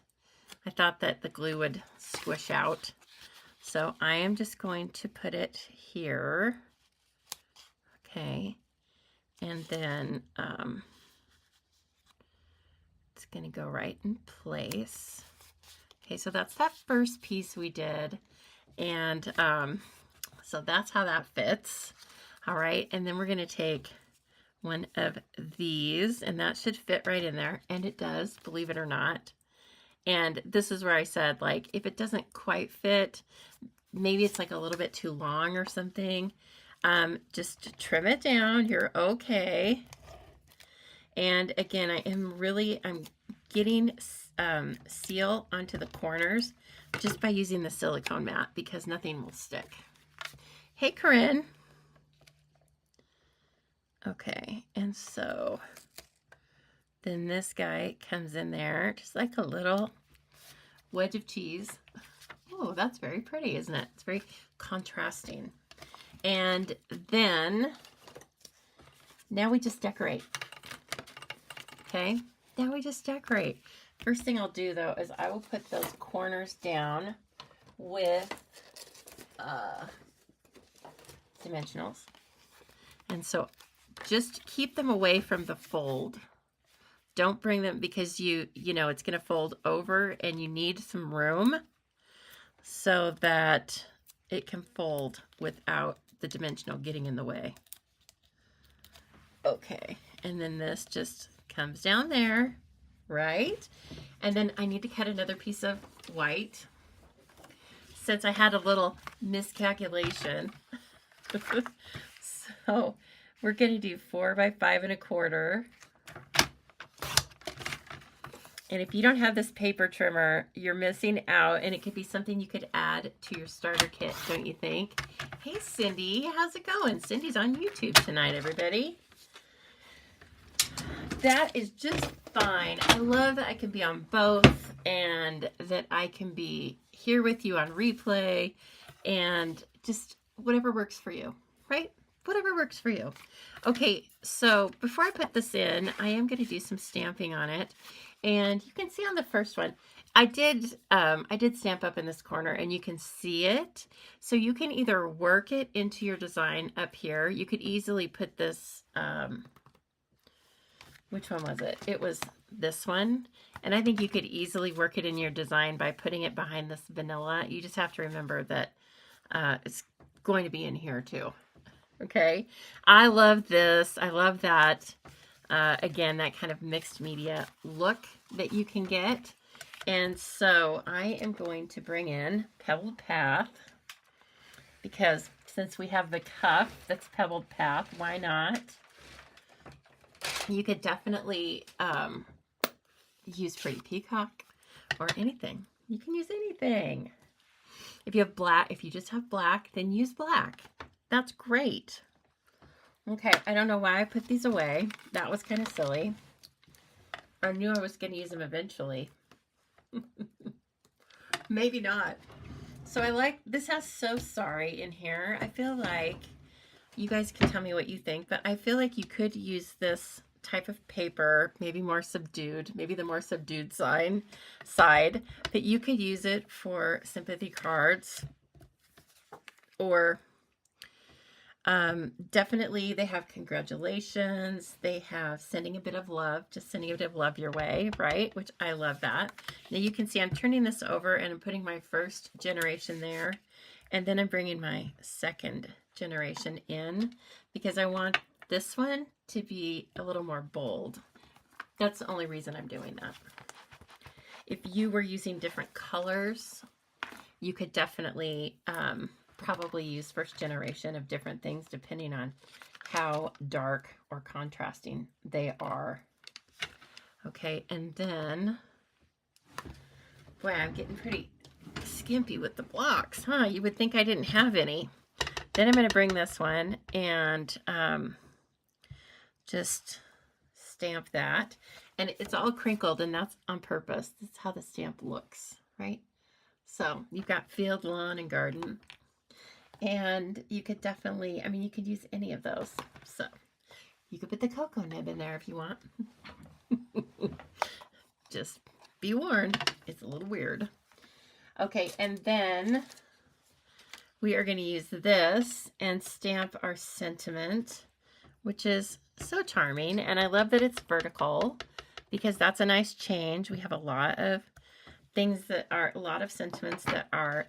Speaker 1: I thought that the glue would squish out. So I am just going to put it here. Okay. And then it's going to go right in place. Okay, so that's that first piece we did. And so that's how that fits. All right, and then we're going to take one of these, and that should fit right in there. And it does, believe it or not. And this is where I said, like, if it doesn't quite fit, maybe it's like a little bit too long or something, just trim it down. You're okay. And again, I'm getting seal onto the corners just by using the silicone mat because nothing will stick. Hey, Corinne. Okay, and so then this guy comes in there just like a little wedge of cheese. Oh, that's very pretty, isn't it? It's very contrasting. And then now we just decorate. Okay, now we just decorate. First thing I'll do though is I will put those corners down with dimensionals. And so just keep them away from the fold. Don't bring them because you know it's going to fold over and you need some room so that it can fold without the dimensional getting in the way. Okay, and then this just comes down there right? And then I need to cut another piece of white since I had a little miscalculation. So we're going to do 4 by 5 1/4. And if you don't have this paper trimmer, you're missing out, and it could be something you could add to your starter kit, don't you think? Hey, Cindy, how's it going? Cindy's on YouTube tonight, everybody. That is just fine. I love that I can be on both and that I can be here with you on replay and just whatever works for you, right? Whatever works for you. Okay, so before I put this in, I am going to do some stamping on it. And you can see on the first one, I did stamp up in this corner and you can see it. So you can either work it into your design up here. You could easily put this, which one was it? It was this one. And I think you could easily work it in your design by putting it behind this vanilla. You just have to remember that it's going to be in here too. Okay. I love this. I love that. Again, that kind of mixed media look that you can get. And so I am going to bring in Pebbled Path because since we have the cuff that's Pebbled Path, why not? You could definitely use Pretty Peacock or anything. You can use anything. If you have black, if you just have black, then use black. That's great. Okay, I don't know why I put these away. That was kind of silly. I knew I was going to use them eventually. Maybe not. So I like, this has So Sorry in here. I feel like, you guys can tell me what you think, but I feel like you could use this type of paper, maybe more subdued, maybe the more subdued side, but you could use it for sympathy cards or definitely they have congratulations, they have sending a bit of love, just sending a bit of love your way, right? Which I love that. Now you can see I'm turning this over and I'm putting my first generation there, and then I'm bringing my second generation in because I want this one to be a little more bold. That's the only reason I'm doing that. If you were using different colors, you could definitely probably use first generation of different things depending on how dark or contrasting they are. Okay, and then, boy, I'm getting pretty skimpy with the blocks, huh? You would think I didn't have any. Then I'm going to bring this one and just stamp that. And it's all crinkled, and that's on purpose. That's how the stamp looks, right? So you've got field, lawn, and garden. And you could definitely, I mean, you could use any of those. So you could put the cocoa nib in there if you want. Just be warned, it's a little weird. Okay, and then we are going to use this and stamp our sentiment, which is so charming. And I love that it's vertical because that's a nice change. We have a lot of things that are, a lot of sentiments that are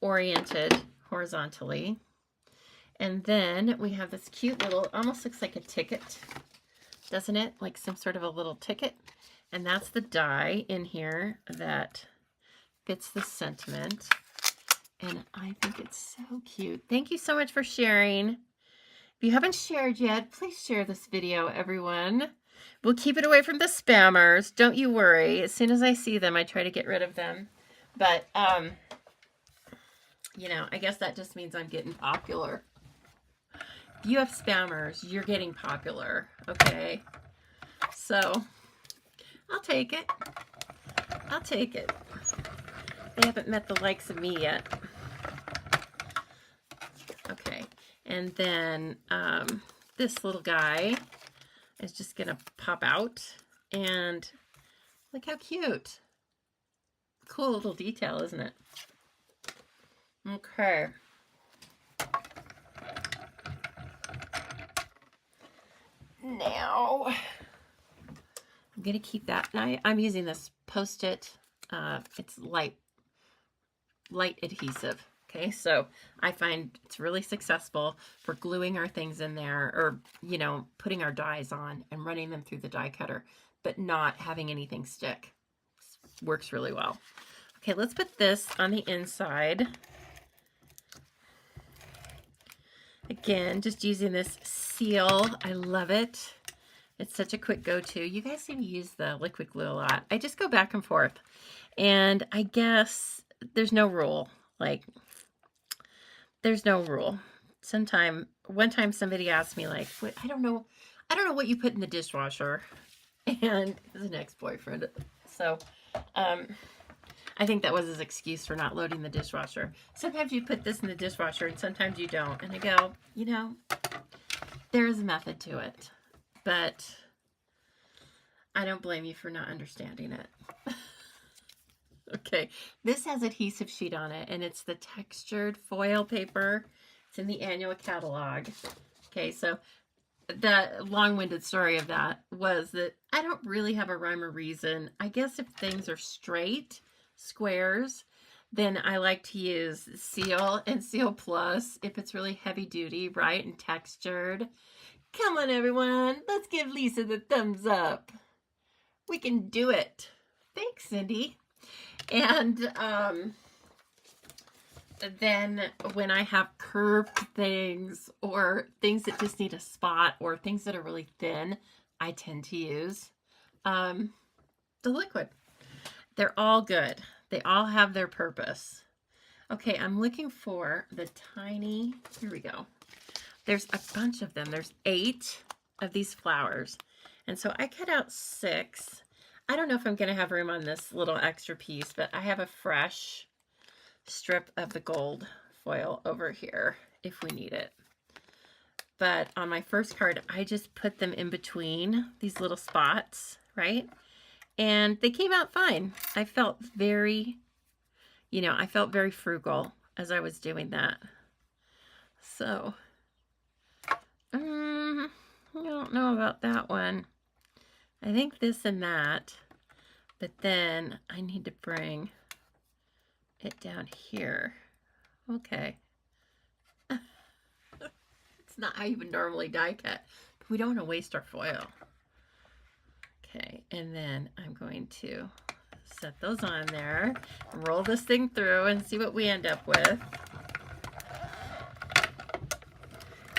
Speaker 1: oriented horizontally. And then we have this cute little, almost looks like a ticket, doesn't it? Like some sort of a little ticket. And that's the die in here that fits the sentiment. And I think it's so cute. Thank you so much for sharing. If you haven't shared yet, please share this video, everyone. We'll keep it away from the spammers. Don't you worry. As soon as I see them, I try to get rid of them. But, you know, I guess that just means I'm getting popular. If you have spammers, you're getting popular, okay? So, I'll take it. I'll take it. They haven't met the likes of me yet. Okay, and then this little guy is just gonna pop out, and look how cute. Cool little detail, isn't it? Okay. Now, I'm going to keep that. I'm using this Post-it. It's light adhesive. Okay, so I find it's really successful for gluing our things in there, or, you know, putting our dies on and running them through the die cutter, but not having anything stick. Works really well. Okay, let's put this on the inside. Again, just using this seal. I love it. It's such a quick go-to. You guys seem to use the liquid glue a lot. I just go back and forth. And I guess there's no rule. Like, there's no rule. One time somebody asked me, like, I don't know what you put in the dishwasher. And it was an ex-boyfriend. So, I think that was his excuse for not loading the dishwasher. Sometimes you put this in the dishwasher and sometimes you don't. And I go, you know, there is a method to it. But I don't blame you for not understanding it. Okay, this has adhesive sheet on it, and it's the textured foil paper. It's in the annual catalog. Okay, so the long-winded story of that was that I don't really have a rhyme or reason. I guess if things are straight, squares, then I like to use Seal and Seal Plus if it's really heavy duty, right, and textured. Come on, everyone. Let's give Lisa the thumbs up. We can do it. Thanks, Cindy. And then when I have curved things or things that just need a spot or things that are really thin, I tend to use the liquid. They're all good. They all have their purpose. Okay, I'm looking for the tiny, here we go. There's a bunch of them. There's 8 of these flowers. And so I cut out 6. I don't know if I'm going to have room on this little extra piece, but I have a fresh strip of the gold foil over here if we need it. But on my first card, I just put them in between these little spots, right? And they came out fine. I felt very, you know, I felt very frugal as I was doing that. So, I don't know about that one. I think this and that, but then I need to bring it down here. Okay. It's not how you would normally die cut, but we don't want to waste our foil. Okay, and then I'm going to set those on there, roll this thing through and see what we end up with.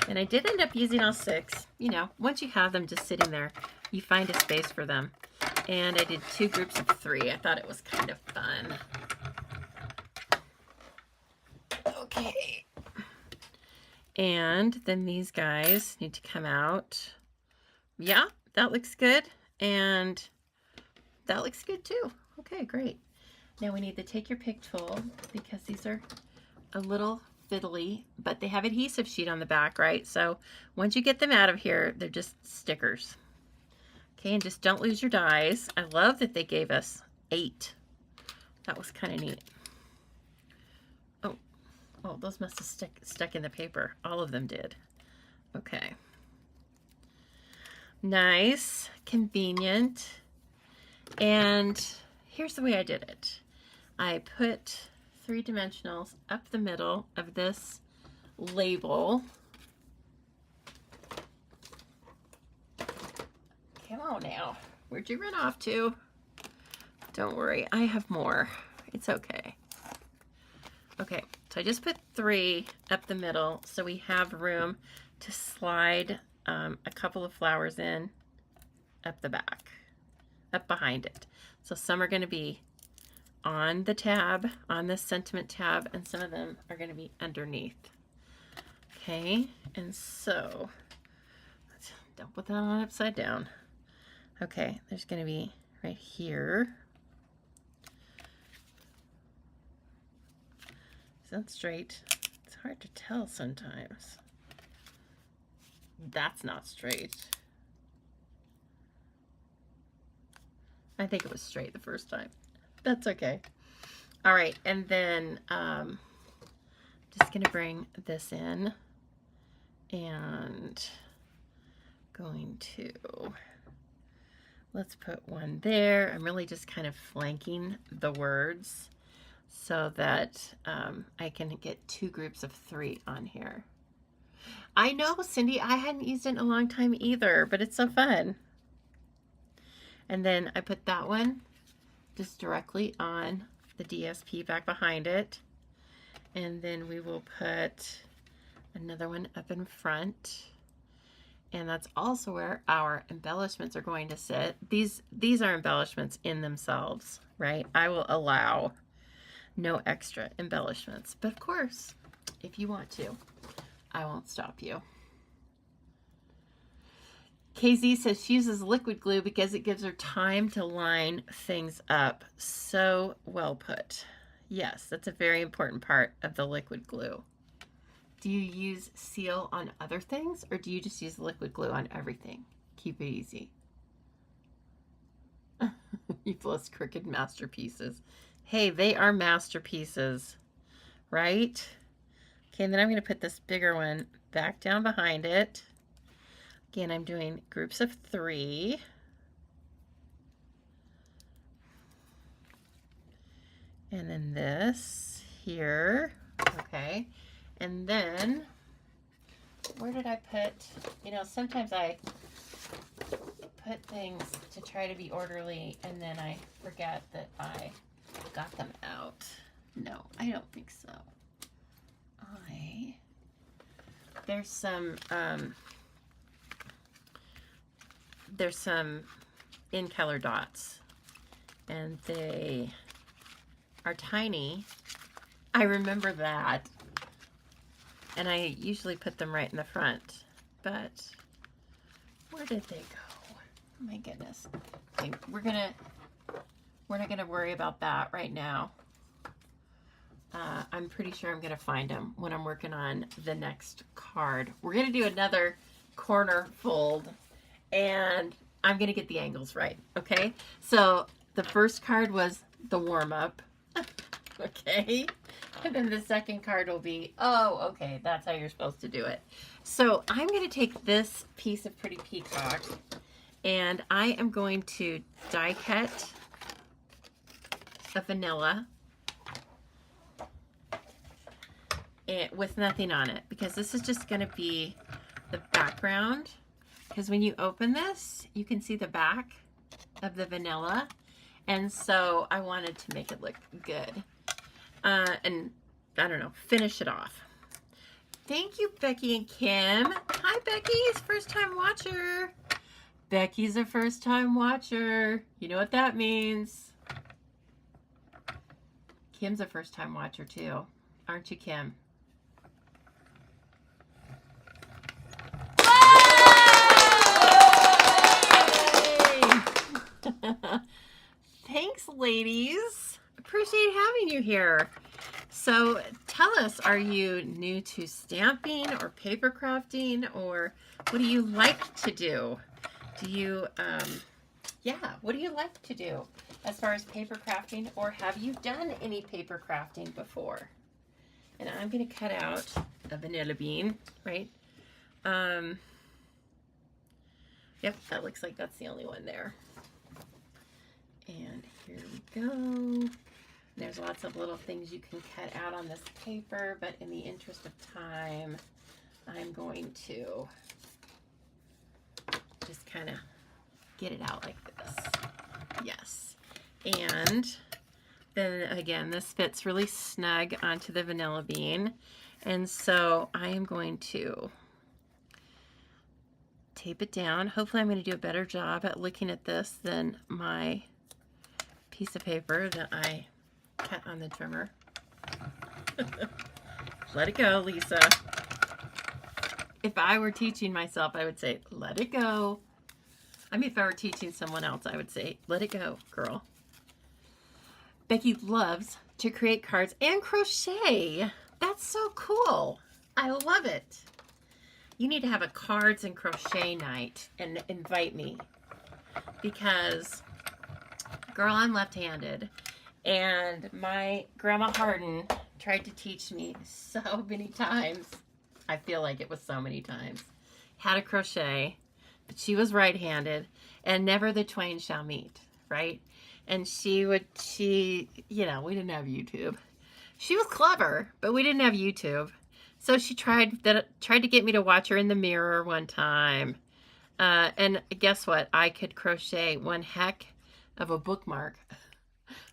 Speaker 1: And I did end up using all 6. You know, once you have them just sitting there, you find a space for them. And I did 2 groups of 3. I thought it was kind of fun. Okay. And then these guys need to come out. Yeah, that looks good. And that looks good too. Okay, great. Now we need the take your pick tool because these are a little fiddly, but they have adhesive sheet on the back, right? So once you get them out of here, they're just stickers. Okay, and just don't lose your dies. I love that they gave us 8. That was kind of neat. Oh, those must have stuck in the paper. All of them did. Okay. Nice, convenient. And here's the way I did it. I put 3 dimensionals up the middle of this label. Come on now. Where'd you run off to? Don't worry, I have more. It's okay. Okay, so I just put 3 up the middle so we have room to slide a couple of flowers in up the back, up behind it. So some are going to be on the tab, on this sentiment tab, and some of them are going to be underneath. Okay, and so don't put that on upside down. Okay, there's going to be right here. Is that straight? It's hard to tell sometimes. That's not straight. I think it was straight the first time. That's okay. All right, and then just gonna bring this in and going to, let's put one there. I'm really just kind of flanking the words. so that I can get 2 groups of 3 on here. I know, Cindy, I hadn't used it in a long time either, but it's so fun. And then I put that one just directly on the DSP back behind it. And then we will put another one up in front. And that's also where our embellishments are going to sit. These are embellishments in themselves, right? I will allow no extra embellishments. But of course, if you want to, I won't stop you. KZ says she uses liquid glue because it gives her time to line things up. So well put. Yes, that's a very important part of the liquid glue. Do you use seal on other things, or do you just use liquid glue on everything? Keep it easy. You've lost crooked masterpieces. Hey, they are masterpieces, right? Okay, and then I'm going to put this bigger one back down behind it. Again, I'm doing groups of 3. And then this here. Okay. And then, where did I put, you know, sometimes I put things to try to be orderly and then I forget that I got them out. No, I don't think so. There's some in color dots and they are tiny. I remember that. And I usually put them right in the front, but where did they go? Oh my goodness. Okay, we're not gonna worry about that right now. I'm pretty sure I'm gonna find them when I'm working on the next card. We're gonna do another corner fold and I'm gonna get the angles right, okay? So the first card was the warm-up, okay? And then the second card will be, oh, okay, that's how you're supposed to do it. So I'm gonna take this piece of Pretty Peacock and I am going to die cut a vanilla and with nothing on it, because this is just going to be the background, because when you open this you can see the back of the vanilla, and so I wanted to make it look good and I don't know, finish it off. Thank you, Becky and Kim. Hi, Becky's first time watcher. Becky's a first time watcher. You know what that means. Kim's a first time watcher too, aren't you, Kim? Thanks, ladies. Appreciate having you here. So tell us, are you new to stamping or paper crafting, or what do you like to do? Do you, what do you like to do as far as paper crafting, or have you done any paper crafting before? And I'm going to cut out a vanilla bean, right? Yep, that looks like that's the only one there. And here we go. There's lots of little things you can cut out on this paper, but in the interest of time, I'm going to just kind of get it out like this. Yes. And then again, this fits really snug onto the vanilla bean. And so I am going to tape it down. Hopefully I'm going to do a better job at looking at this than my piece of paper that I cut on the trimmer. Let it go, Lisa. If I were teaching myself, I would say, let it go. I mean, if I were teaching someone else, I would say, let it go, girl. Becky loves to create cards and crochet. That's so cool. I love it. You need to have a cards and crochet night and invite me, because, girl, I'm left-handed. And my Grandma Hardin tried to teach me so many times. I feel like it was so many times. How to crochet, but she was right-handed, and never the twain shall meet, right? And you know, we didn't have YouTube. She was clever, but we didn't have YouTube. So she tried to get me to watch her in the mirror one time. And guess what? I could crochet one heck of a bookmark.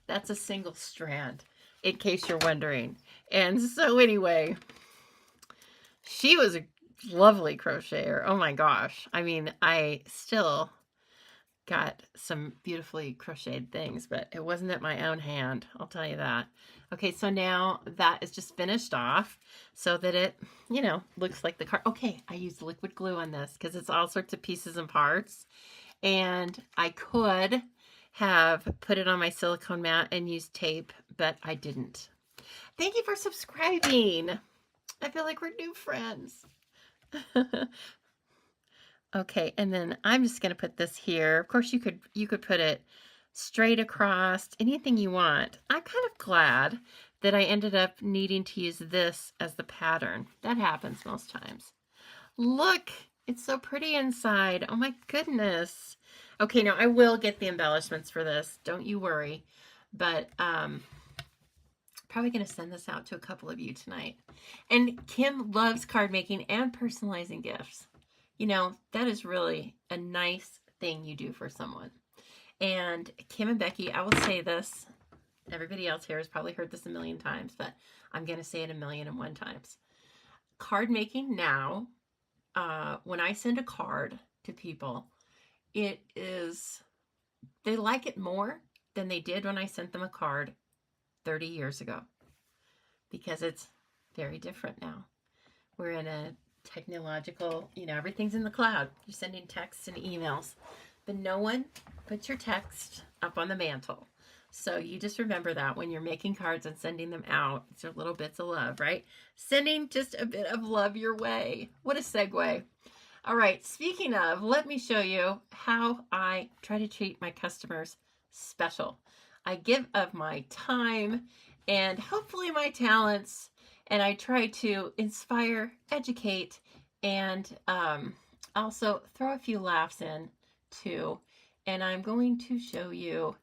Speaker 1: That's a single strand, in case you're wondering. And so anyway, she was a lovely crocheter. Oh my gosh. I mean, I still got some beautifully crocheted things, but it wasn't at my own hand. I'll tell you that. Okay, so now that is just finished off so that it, you know, looks like the card. Okay, I used liquid glue on this because it's all sorts of pieces and parts. And I could have put it on my silicone mat and used tape, but I didn't. Thank you for subscribing. I feel like we're new friends. Okay, and then I'm just going to put this here. Of course, you could put it straight across, anything you want. I'm kind of glad that I ended up needing to use this as the pattern. That happens most times. Look, it's so pretty inside. Oh my goodness. Okay, now I will get the embellishments for this. Don't you worry. But probably going to send this out to a couple of you tonight. And Kim loves card making and personalizing gifts. You know, that is really a nice thing you do for someone. And Kim and Becky, I will say this. Everybody else here has probably heard this a million times, but I'm going to say it 1,000,001 times. Card making now, when I send a card to people, they like it more than they did when I sent them a card 30 years ago. Because it's very different now. We're in a technological, you know, everything's in the cloud. You're sending texts and emails, but no one puts your text up on the mantle. So you just remember that when you're making cards and sending them out, it's your little bits of love, right? Sending just a bit of love your way. What a segue. All right, speaking of, let me show you how I try to treat my customers special. I give of my time and hopefully my talents, and I try to inspire, educate, and also throw a few laughs in too. And I'm going to show you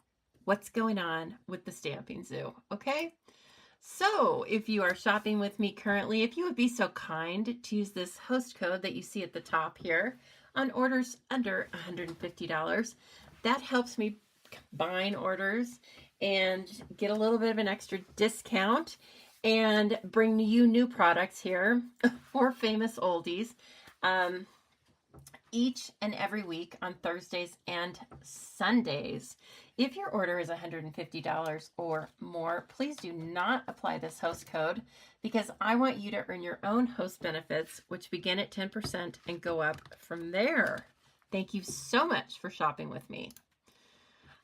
Speaker 1: what's going on with the Stamping Zoo, okay? So if you are shopping with me currently, if you would be so kind to use this host code that you see at the top here on orders under $150, that helps me combine orders and get a little bit of an extra discount and bring you new products here for famous oldies each and every week on Thursdays and Sundays. If your order is $150 or more, please do not apply this host code because I want you to earn your own host benefits, which begin at 10% and go up from there. Thank you so much for shopping with me.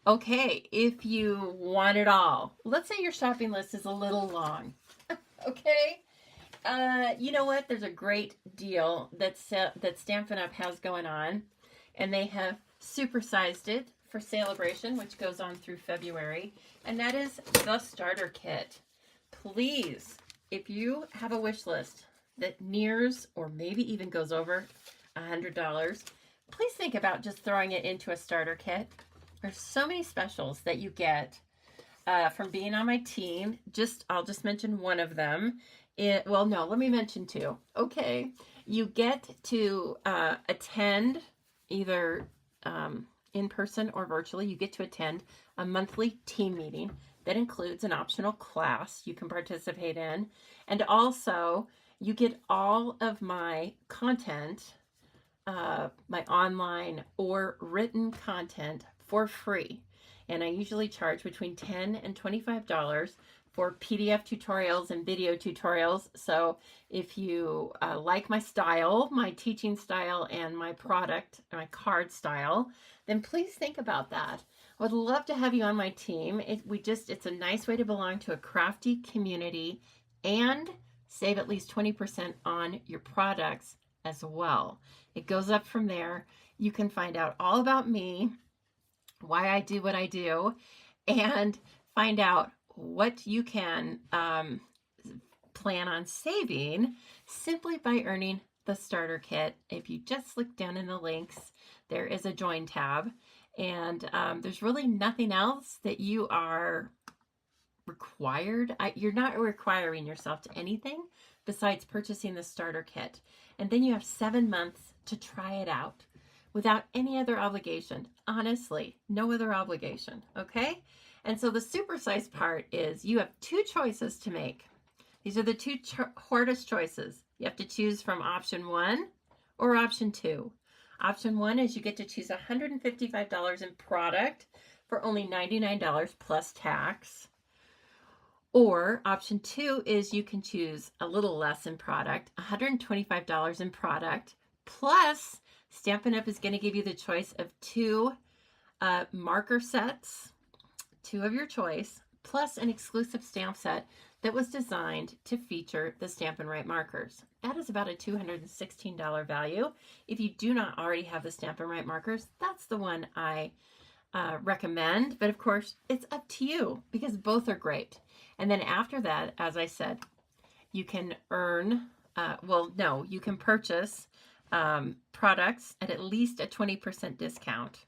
Speaker 1: Okay, if you want it all, let's say your shopping list is a little long. Okay, you know what? There's a great deal that Stampin' Up! Has going on, and they have supersized it for Saleabration, which goes on through February, and that is the starter kit. Please, if you have a wish list that nears or maybe even goes over $100, please think about just throwing it into a starter kit. There's so many specials that you get from being on my team. I'll just mention one of them. Well, no, let me mention two. Okay, you get to attend either in person or virtually. You get to attend a monthly team meeting that includes an optional class you can participate in, and also you get all of my content, my online or written content for free. And I usually charge between $10 and $25 for PDF tutorials and video tutorials. So if you like my style, my teaching style, and my product, my card style, then please think about that. I would love to have you on my team. It's a nice way to belong to a crafty community and save at least 20% on your products as well. It goes up from there. You can find out all about me, why I do what I do, and find out what you can plan on saving simply by earning the starter kit. If you just look down in the links, there is a join tab, And there's really nothing else that you are required. You're not requiring yourself to anything besides purchasing the starter kit. And then you have 7 months to try it out without any other obligation. Honestly, no other obligation, okay? And so the supersized part is you have 2 choices to make. These are the 2 hardest choices. You have to choose from option 1 or option 2. Option 1 is you get to choose $155 in product for only $99 plus tax. Or option 2 is you can choose a little less in product, $125 in product, plus Stampin' Up! Is going to give you the choice of 2 marker sets, 2 of your choice, plus an exclusive stamp set that was designed to feature the Stampin' Write markers. That is about a $216 value. If you do not already have the Stampin' Write markers, that's the one I recommend. But of course, it's up to you because both are great. And then after that, as I said, you can earn, you can purchase products at least a 20% discount.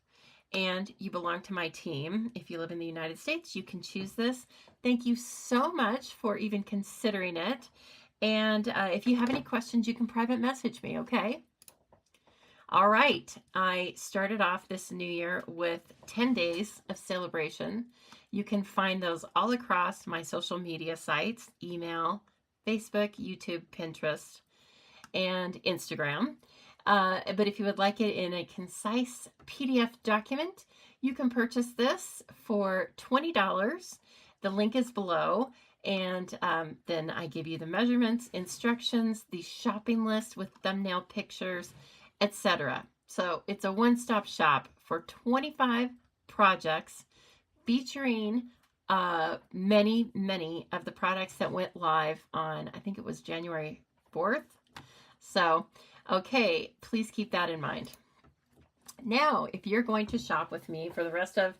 Speaker 1: And you belong to my team. If you live in the United States, you can choose this. Thank you so much for even considering it. And if you have any questions, you can private message me, okay? All right, I started off this new year with 10 days of celebration. You can find those all across my social media sites, email, Facebook, YouTube, Pinterest, and Instagram. But if you would like it in a concise PDF document, you can purchase this for $20. The link is below. And then I give you the measurements, instructions, the shopping list with thumbnail pictures, etc. So it's a one-stop shop for 25 projects featuring many, many of the products that went live on, I think it was January 4th. So, okay, please keep that in mind. Now, if you're going to shop with me for the rest of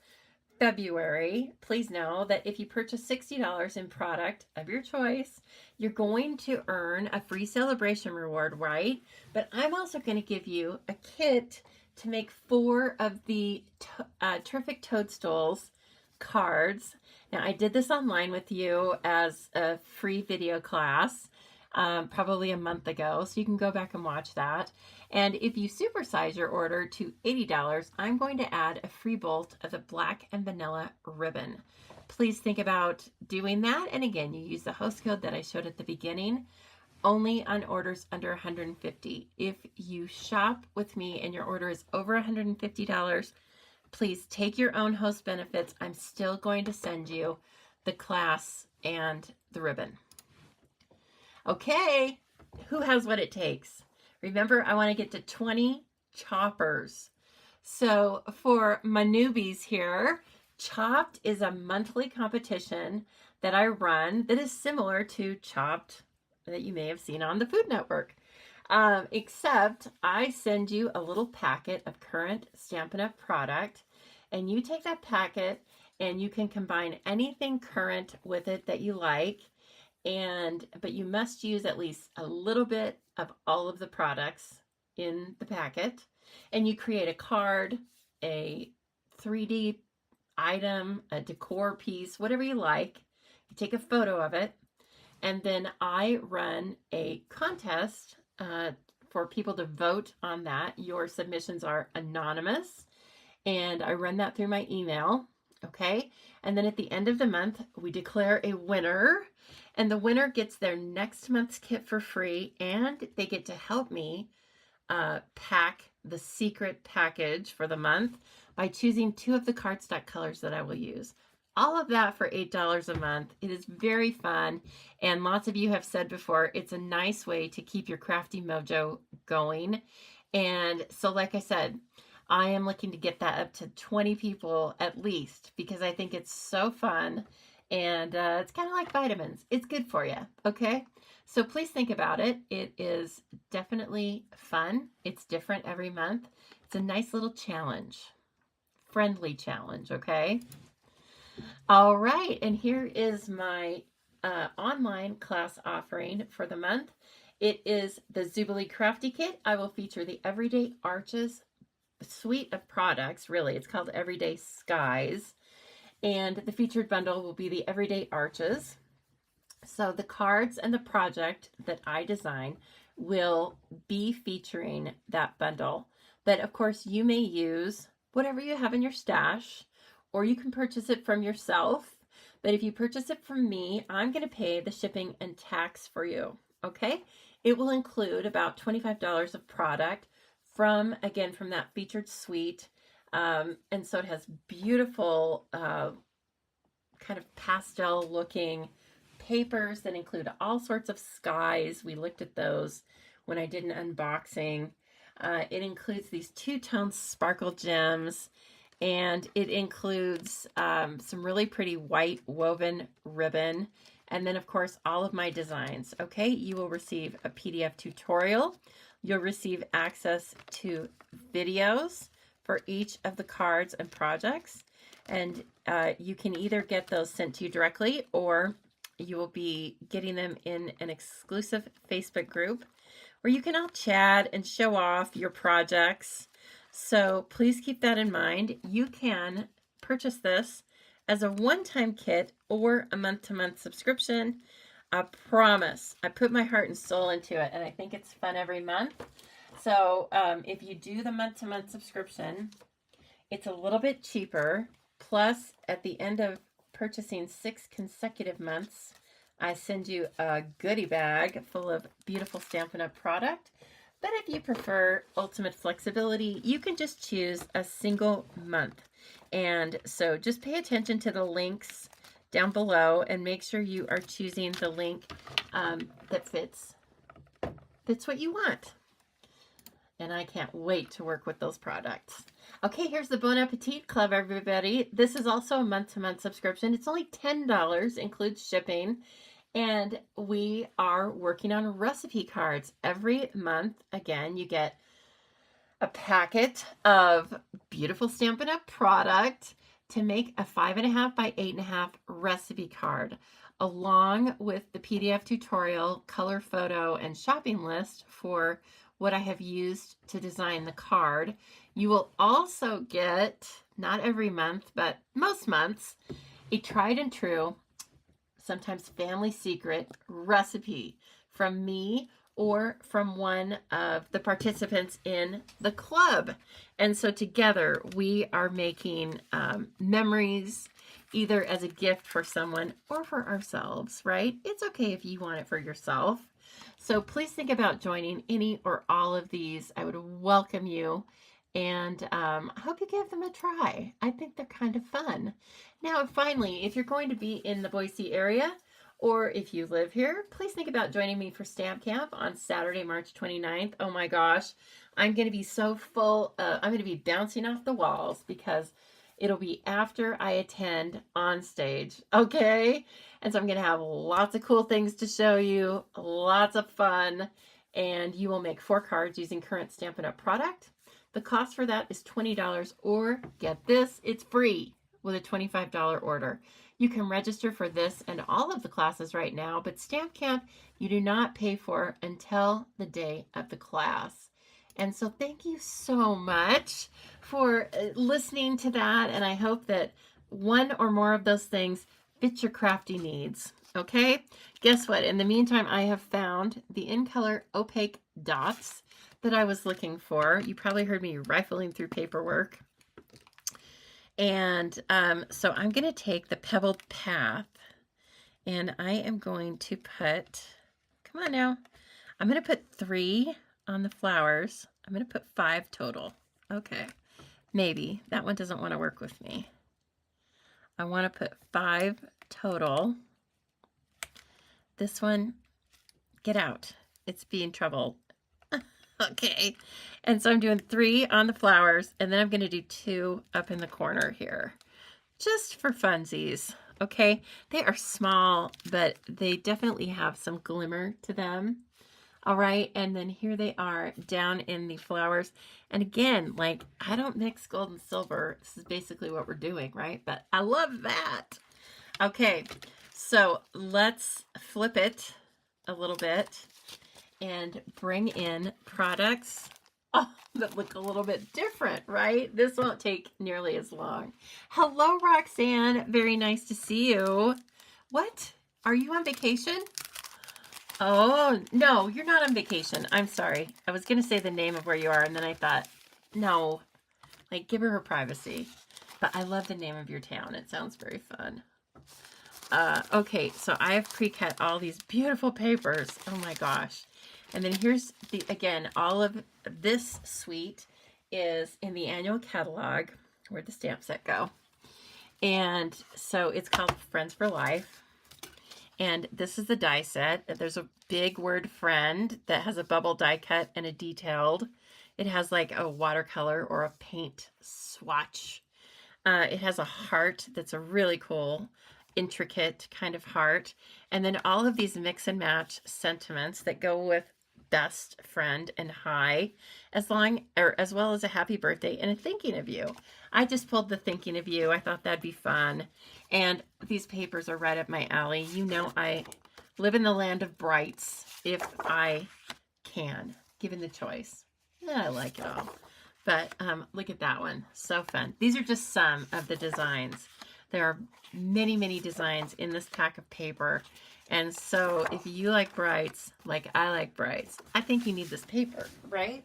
Speaker 1: February, please know that if you purchase $60 in product of your choice, you're going to earn a free celebration reward, right? But I'm also going to give you a kit to make 4 of the Terrific Toadstools cards. Now, I did this online with you as a free video class probably a month ago, so you can go back and watch that. And if you supersize your order to $80, I'm going to add a free bolt of the black and vanilla ribbon. Please think about doing that. And again, you use the host code that I showed at the beginning, only on orders under $150. If you shop with me and your order is over $150, please take your own host benefits. I'm still going to send you the class and the ribbon. Okay, who has what it takes? Remember, I want to get to 20 choppers. So for my newbies here, Chopped is a monthly competition that I run that is similar to Chopped that you may have seen on the Food Network. Except I send you a little packet of current Stampin' Up! Product, and you take that packet and you can combine anything current with it that you like. But you must use at least a little bit of all of the products in the packet. And you create a card, a 3D item, a decor piece, whatever you like. You take a photo of it. And then I run a contest for people to vote on that. Your submissions are anonymous. And I run that through my email. Okay. And then at the end of the month, we declare a winner. And the winner gets their next month's kit for free, and they get to help me pack the secret package for the month by choosing 2 of the cardstock colors that I will use. All of that for $8 a month. It is very fun, and lots of you have said before, it's a nice way to keep your crafty mojo going. And so, like I said, I am looking to get that up to 20 people at least, because I think it's so fun. And it's kind of like vitamins. It's good for you, okay? So please think about it. It is definitely fun. It's different every month. It's a nice little challenge, friendly challenge, okay? All right, and here is my online class offering for the month. It is the Zoobilee Crafty Kit. I will feature the Everyday Arches suite of products, really. It's called Everyday Skies. And the featured bundle will be the Everyday Arches. So the cards and the project that I design will be featuring that bundle. But of course, you may use whatever you have in your stash, or you can purchase it from yourself. But if you purchase it from me, I'm going to pay the shipping and tax for you. Okay? It will include about $25 of product from that featured suite. And so it has beautiful kind of pastel looking papers that include all sorts of skies. We looked at those when I did an unboxing. It includes these two-tone sparkle gems, and it includes some really pretty white woven ribbon. And then, of course, all of my designs. Okay, you will receive a PDF tutorial. You'll receive access to videos for each of the cards and projects. And you can either get those sent to you directly, or you will be getting them in an exclusive Facebook group where you can all chat and show off your projects. So please keep that in mind. You can purchase this as a one-time kit or a month-to-month subscription. I promise. I put my heart and soul into it, and I think it's fun every month. So if you do the month-to-month subscription, it's a little bit cheaper. Plus, at the end of purchasing 6 consecutive months, I send you a goodie bag full of beautiful Stampin' Up! Product. But if you prefer ultimate flexibility, you can just choose a single month. And so just pay attention to the links down below and make sure you are choosing the link that fits what you want. And I can't wait to work with those products. Okay, here's the Bon Appetit Club, everybody. This is also a month-to-month subscription. It's only $10, includes shipping. And we are working on recipe cards every month. Again, you get a packet of beautiful Stampin' Up! Product to make a 5.5 by 8.5 recipe card, along with the PDF tutorial, color photo, and shopping list for what I have used to design the card. You will also get, not every month, but most months, a tried and true, sometimes family secret recipe from me or from one of the participants in the club. And so together we are making memories, either as a gift for someone or for ourselves, right? It's okay if you want it for yourself. So please think about joining any or all of these. I would welcome you. And I hope you give them a try. I think they're kind of fun. Now, finally, if you're going to be in the Boise area, or if you live here, please think about joining me for Stamp Camp on Saturday, March 29th. Oh my gosh, I'm going to be so full. I'm going to be bouncing off the walls because it'll be after I attend on stage. Okay? And so I'm going to have lots of cool things to show you, lots of fun, and you will make 4 cards using current Stampin' Up! Product. The cost for that is $20, or get this, it's free with a $25 order. You can register for this and all of the classes right now, but Stamp Camp you do not pay for until the day of the class. And so thank you so much for listening to that, and I hope that one or more of those things fit your crafty needs. Okay? Guess what? In the meantime, I have found the In Color opaque dots that I was looking for. You probably heard me rifling through paperwork. And so I'm going to take the pebbled path, and I am going to put, come on now, I'm going to put 3 on the flowers. I'm going to put 5 total. Okay, maybe that one doesn't want to work with me. I want to put 5 total. This one, get out. It's being trouble. Okay, and so I'm doing 3 on the flowers, and then I'm going to do 2 up in the corner here, just for funsies. Okay, they are small, but they definitely have some glimmer to them. All right, and then here they are down in the flowers. And again, like, I don't mix gold and silver. This is basically what we're doing, right? But I love that. Okay, so let's flip it a little bit and bring in products Oh, that look a little bit different, right? This won't take nearly as long. Hello, Roxanne. Very nice to see you. What? Are you on vacation? Oh, no, you're not on vacation. I'm sorry. I was going to say the name of where you are, and then I thought, no, like, give her privacy. But I love the name of your town. It sounds very fun. Okay, so I have pre-cut all these beautiful papers. Oh my gosh. And then here's the, again, all of this suite is in the annual catalog. Where'd the stamp set go? And so it's called Friends for Life. And this is the die set. There's a big word friend that has a bubble die cut and a detailed. It has like a watercolor or a paint swatch. It has a heart that's a really cool, intricate kind of heart. And then all of these mix and match sentiments that go with best friend and hi, as well as a happy birthday and a thinking of you. I just pulled the thinking of you. I thought that'd be fun. And these papers are right up my alley. You know, I live in the land of brights if I can, given the choice. Yeah, I like it all. But look at that one. So fun. These are just some of the designs. There are many, many designs in this pack of paper. And so if you like brights, like I like brights, I think you need this paper, right?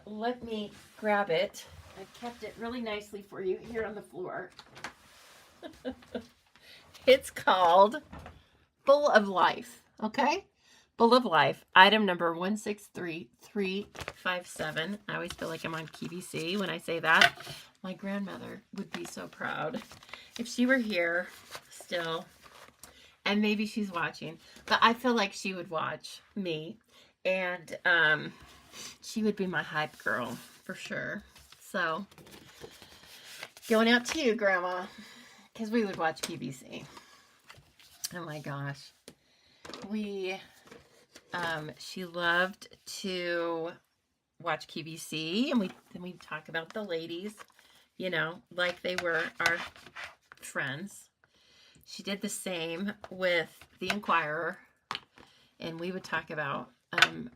Speaker 1: Let me grab it. I kept it really nicely for you here on the floor. It's called Full of Life, okay? Full of Life, item number 163357. I always feel like I'm on QVC when I say that. My grandmother would be so proud if she were here still. And maybe she's watching, but I feel like she would watch me, and she would be my hype girl for sure. So going out to you, Grandma, because we would watch QVC. Oh my gosh, she loved to watch QVC, and then we talk about the ladies, you know, like they were our friends. She did the same with the Inquirer, and we would talk about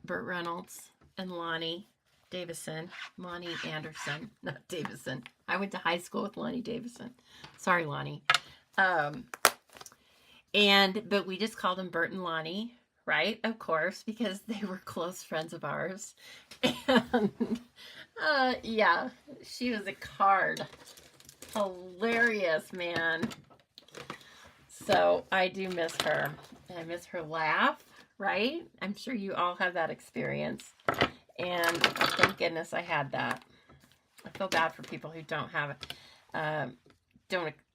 Speaker 1: Burt Reynolds and Lonnie Davison. Lonnie Anderson, not Davison. I went to high school with Lonnie Davison. Sorry, Lonnie. But we just called them Burt and Lonnie, right? Of course, because they were close friends of ours. And yeah, she was a card. Hilarious, man. So I do miss her. And I miss her laugh, right? I'm sure you all have that experience. And thank goodness I had that. I feel bad for people who don't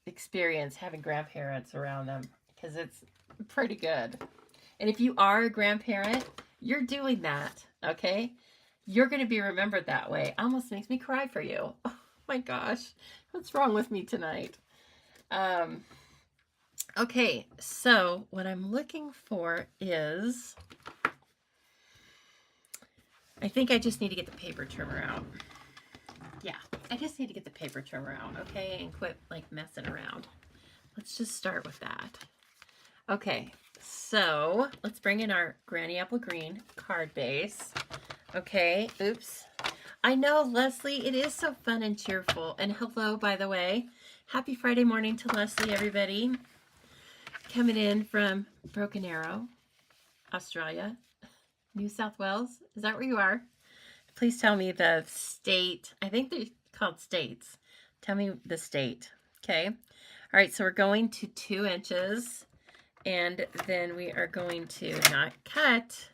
Speaker 1: experience having grandparents around them, because it's pretty good. And if you are a grandparent, you're doing that, okay? You're going to be remembered that way. Almost makes me cry for you. Oh my gosh. What's wrong with me tonight? Okay, so what I'm looking for is, I think I just need to get the paper trimmer out. Yeah, I just need to get the paper trimmer out, okay, and quit like messing around. Let's just start with that. Okay, so let's bring in our Granny Apple Green card base. Okay, oops. I know, Leslie, it is so fun and cheerful. And hello, by the way. Happy Friday morning to Leslie, everybody. Coming in from Broken Arrow, Australia, New South Wales. Is that where you are? Please tell me the state. I think they're called states. Tell me the state. Okay. All right. So we're going to 2 inches, and then we are going to not cut.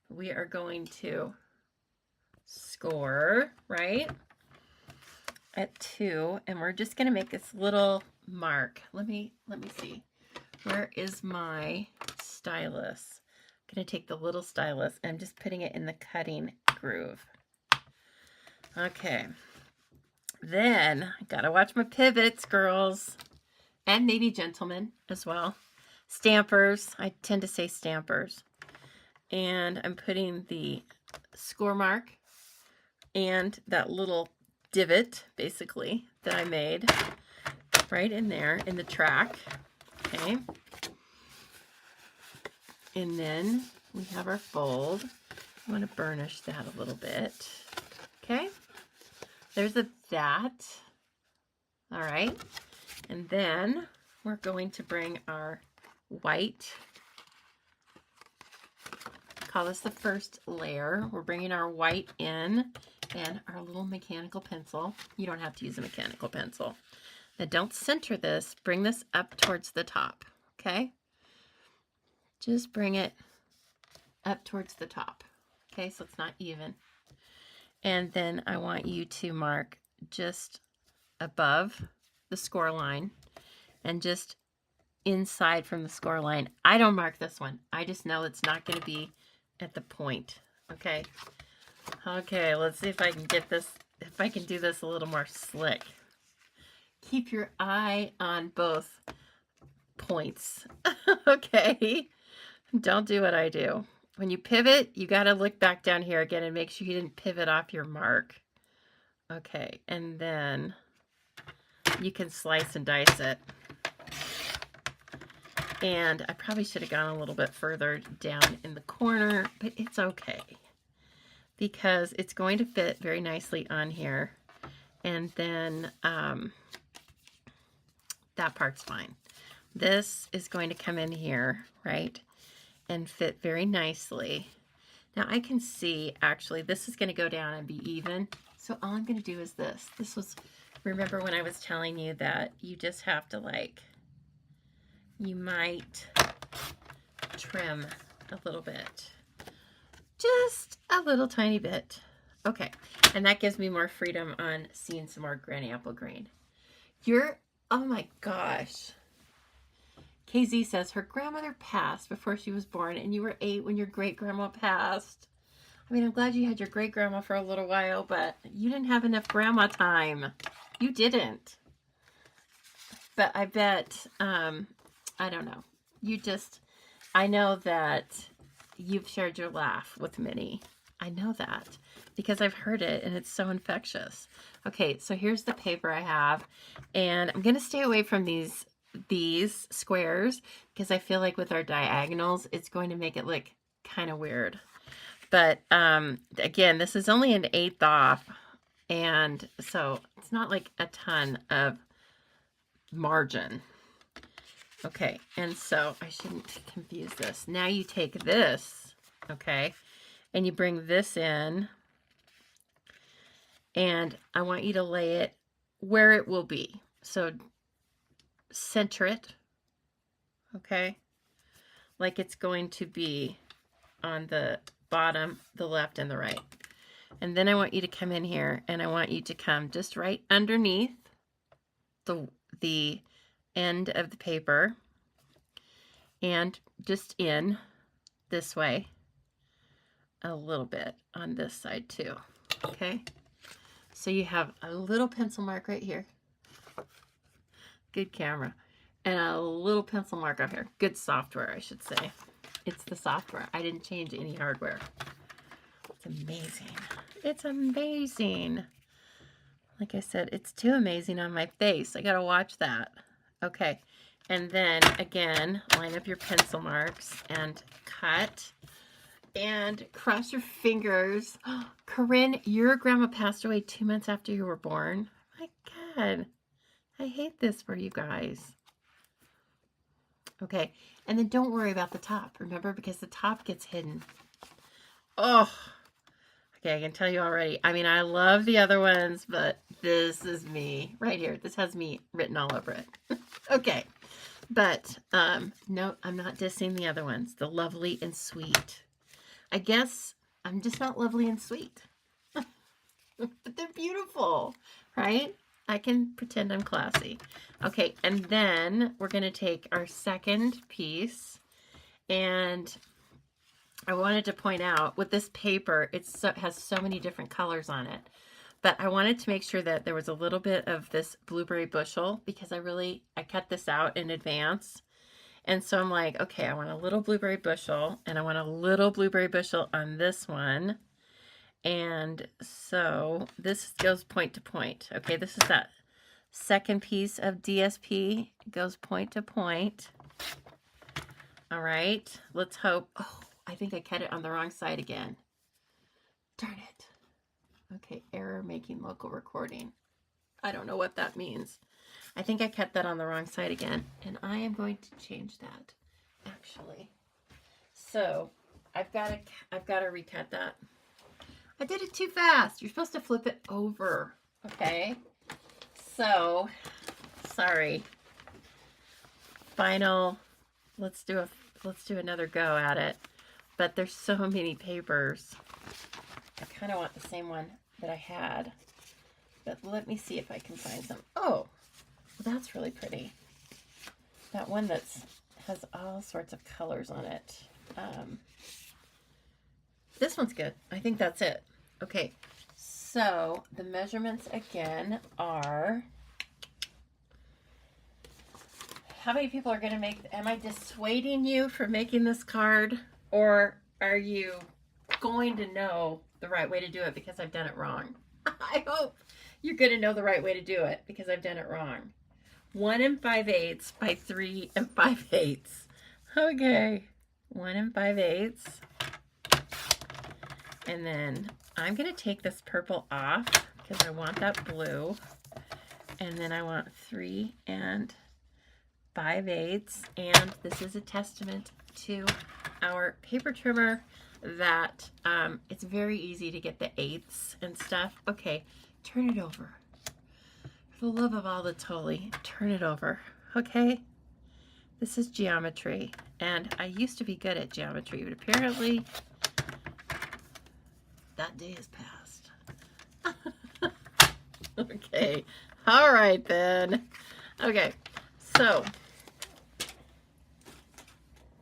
Speaker 1: We are going to score, right? At 2, and we're just going to make this little mark. Let me see. Where is my stylus? I'm going to take the little stylus and I'm just putting it in the cutting groove. Okay. Then I got to watch my pivots, girls, and maybe gentlemen as well. Stampers. I tend to say stampers. And I'm putting the score mark and that little divot, basically, that I made right in there in the track. Okay. And then we have our fold. I want to burnish that a little bit. Okay, there's that. All right, and then we're going to bring our white. Call this the first layer. We're bringing our white in and our little mechanical pencil. You don't have to use a mechanical pencil. Now don't center this. Bring this up towards the top, okay? Just bring it up towards the top, okay? So it's not even. And then I want you to mark just above the score line and just inside from the score line. I don't mark this one. I just know it's not going to be at the point. Okay. Okay, let's see if I can get this, if I can do this a little more slick. Keep your eye on both points. Okay. Don't do what I do. When you pivot, you got to look back down here again and make sure you didn't pivot off your mark. Okay, and then you can slice and dice it. And I probably should have gone a little bit further down in the corner, but it's okay because it's going to fit very nicely on here. And then that part's fine. This is going to come in here, right, and fit very nicely. Now I can see, actually, this is going to go down and be even. So all I'm going to do is this. This was, remember when I was telling you that you just have to like, you might trim a little bit, just a little tiny bit. Okay, and that gives me more freedom on seeing some more Granny Apple Green. Oh my gosh. KZ says her grandmother passed before she was born and you were 8 when your great-grandma passed. I mean, I'm glad you had your great-grandma for a little while, but you didn't have enough grandma time. You didn't. But I bet, I don't know. I know that you've shared your laugh with Minnie. I know that because I've heard it and it's so infectious. Okay, so here's the paper I have, and I'm going to stay away from these squares because I feel like with our diagonals, it's going to make it look kind of weird. But again, this is only an 1/8 off, and so it's not like a ton of margin. Okay, and so I shouldn't confuse this. Now you take this, okay, and you bring this in, and I want you to lay it where it will be. So center it, okay, like it's going to be on the bottom, the left, and the right. And then I want you to come in here, and I want you to come just right underneath the end of the paper and just in this way a little bit on this side too. Okay, so you have a little pencil mark right here, good camera, and a little pencil mark up here, good software, I should say. It's the software. I didn't change any hardware. It's amazing. It's amazing. Like I said, it's too amazing on my face. I gotta watch that. Okay, and then again, line up your pencil marks and cut and cross your fingers. Corinne, your grandma passed away 2 months after you were born. My God, I hate this for you guys. Okay, and then don't worry about the top, remember, because the top gets hidden. Oh, okay, I can tell you already. I mean, I love the other ones, but this is me right here. This has me written all over it. Okay, but no, I'm not dissing the other ones. The lovely and sweet. I guess I'm just not lovely and sweet. But they're beautiful, right? I can pretend I'm classy. Okay, and then we're going to take our second piece, and I wanted to point out with this paper, it has so many different colors on it, but I wanted to make sure that there was a little bit of this blueberry bushel because I cut this out in advance. And so I'm like, okay, I want a little blueberry bushel, and I want a little blueberry bushel on this one. And so this goes point to point. Okay, this is that second piece of DSP. It goes point to point. All right, let's hope. Oh, I think I cut it on the wrong side again. Okay, error making local recording. I don't know what that means. I think I cut that on the wrong side again, and I am going to change that, actually. So I've got to recut that. I did it too fast. You're supposed to flip it over. Okay. So sorry. Final. Let's do another go at it. But there's so many papers. I kind of want the same one that I had. But let me see if I can find some. Oh, well, that's really pretty. That one has all sorts of colors on it. This one's good. I think that's it. Okay, so the measurements again are, how many people are going to make, am I dissuading you from making this card, or are you going to know the right way to do it because I've done it wrong? I hope you're going to know the right way to do it because I've done it wrong. 1 5/8 by 3 5/8. Okay, 1 5/8. And then I'm going to take this purple off because I want that blue. And then I want 3 5/8. And this is a testament to our paper trimmer that it's very easy to get the 8ths and stuff. Okay, turn it over. For the love of all that's holy, turn it over. Okay? This is geometry. And I used to be good at geometry, but apparently that day has passed. Okay. All right then. Okay. So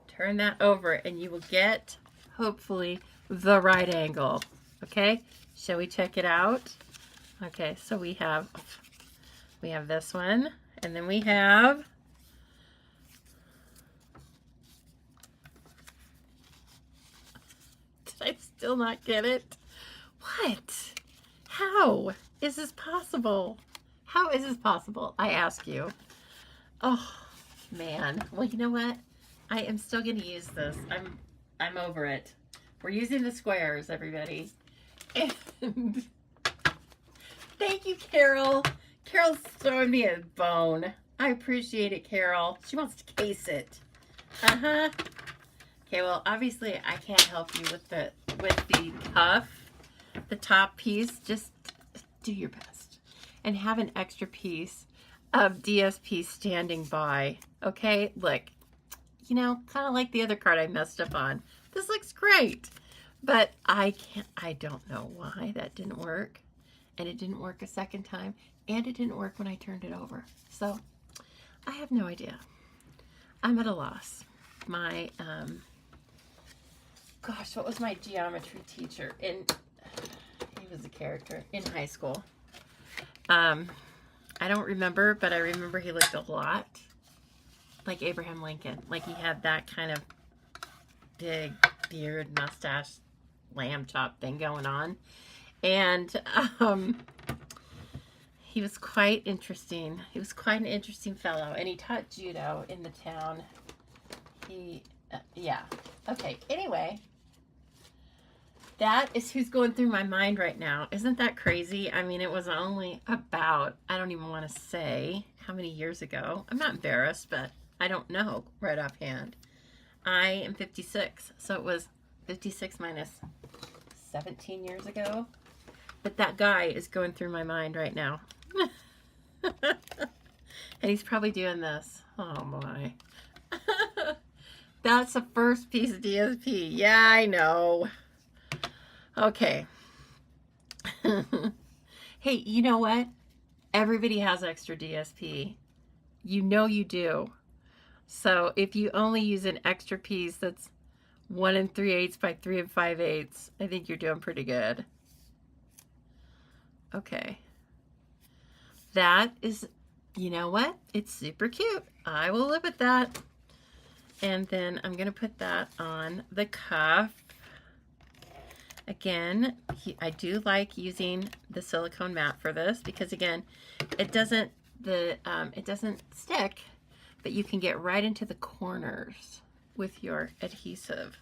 Speaker 1: turn that over and you will get, hopefully, the right angle. Okay. Shall we check it out? Okay. So we have this one, and then we have did I still not get it? What? How is this possible? How is this possible? I ask you. Oh, man. Well, you know what? I am still going to use this. I'm over it. We're using the squares, everybody. And thank you, Carol. Carol's throwing me a bone. I appreciate it, Carol. She wants to case it. Uh-huh. Okay, well, obviously I can't help you with the cuff, the top piece. Just do your best and have an extra piece of DSP standing by. Okay, look, you know, kind of like the other card I messed up on. This looks great, but I don't know why that didn't work, and it didn't work a second time, and it didn't work when I turned it over. So I have no idea. I'm at a loss. My gosh, what was my geometry teacher he was a character in high school. I don't remember, but I remember he looked a lot like Abraham Lincoln. Like he had that kind of big beard, mustache, lamb chop thing going on. And he was quite interesting. He was quite an interesting fellow, and he taught judo in the town. Yeah. Okay, anyway, that is who's going through my mind right now. Isn't that crazy? I mean, it was only about, I don't even want to say how many years ago. I'm not embarrassed, but I don't know right offhand. I am 56, so it was 56 minus 17 years ago. But that guy is going through my mind right now. And he's probably doing this. Oh my. That's the first piece of DSP. Yeah, I know. Okay. Hey, you know what? Everybody has extra DSP. You know you do. So if you only use an extra piece that's 1 3/8 by 3 5/8, I think you're doing pretty good. Okay. That is, you know what? It's super cute. I will live with that. And then I'm going to put that on the cuff. Again, I do like using the silicone mat for this because, again, it doesn't stick, but you can get right into the corners with your adhesive.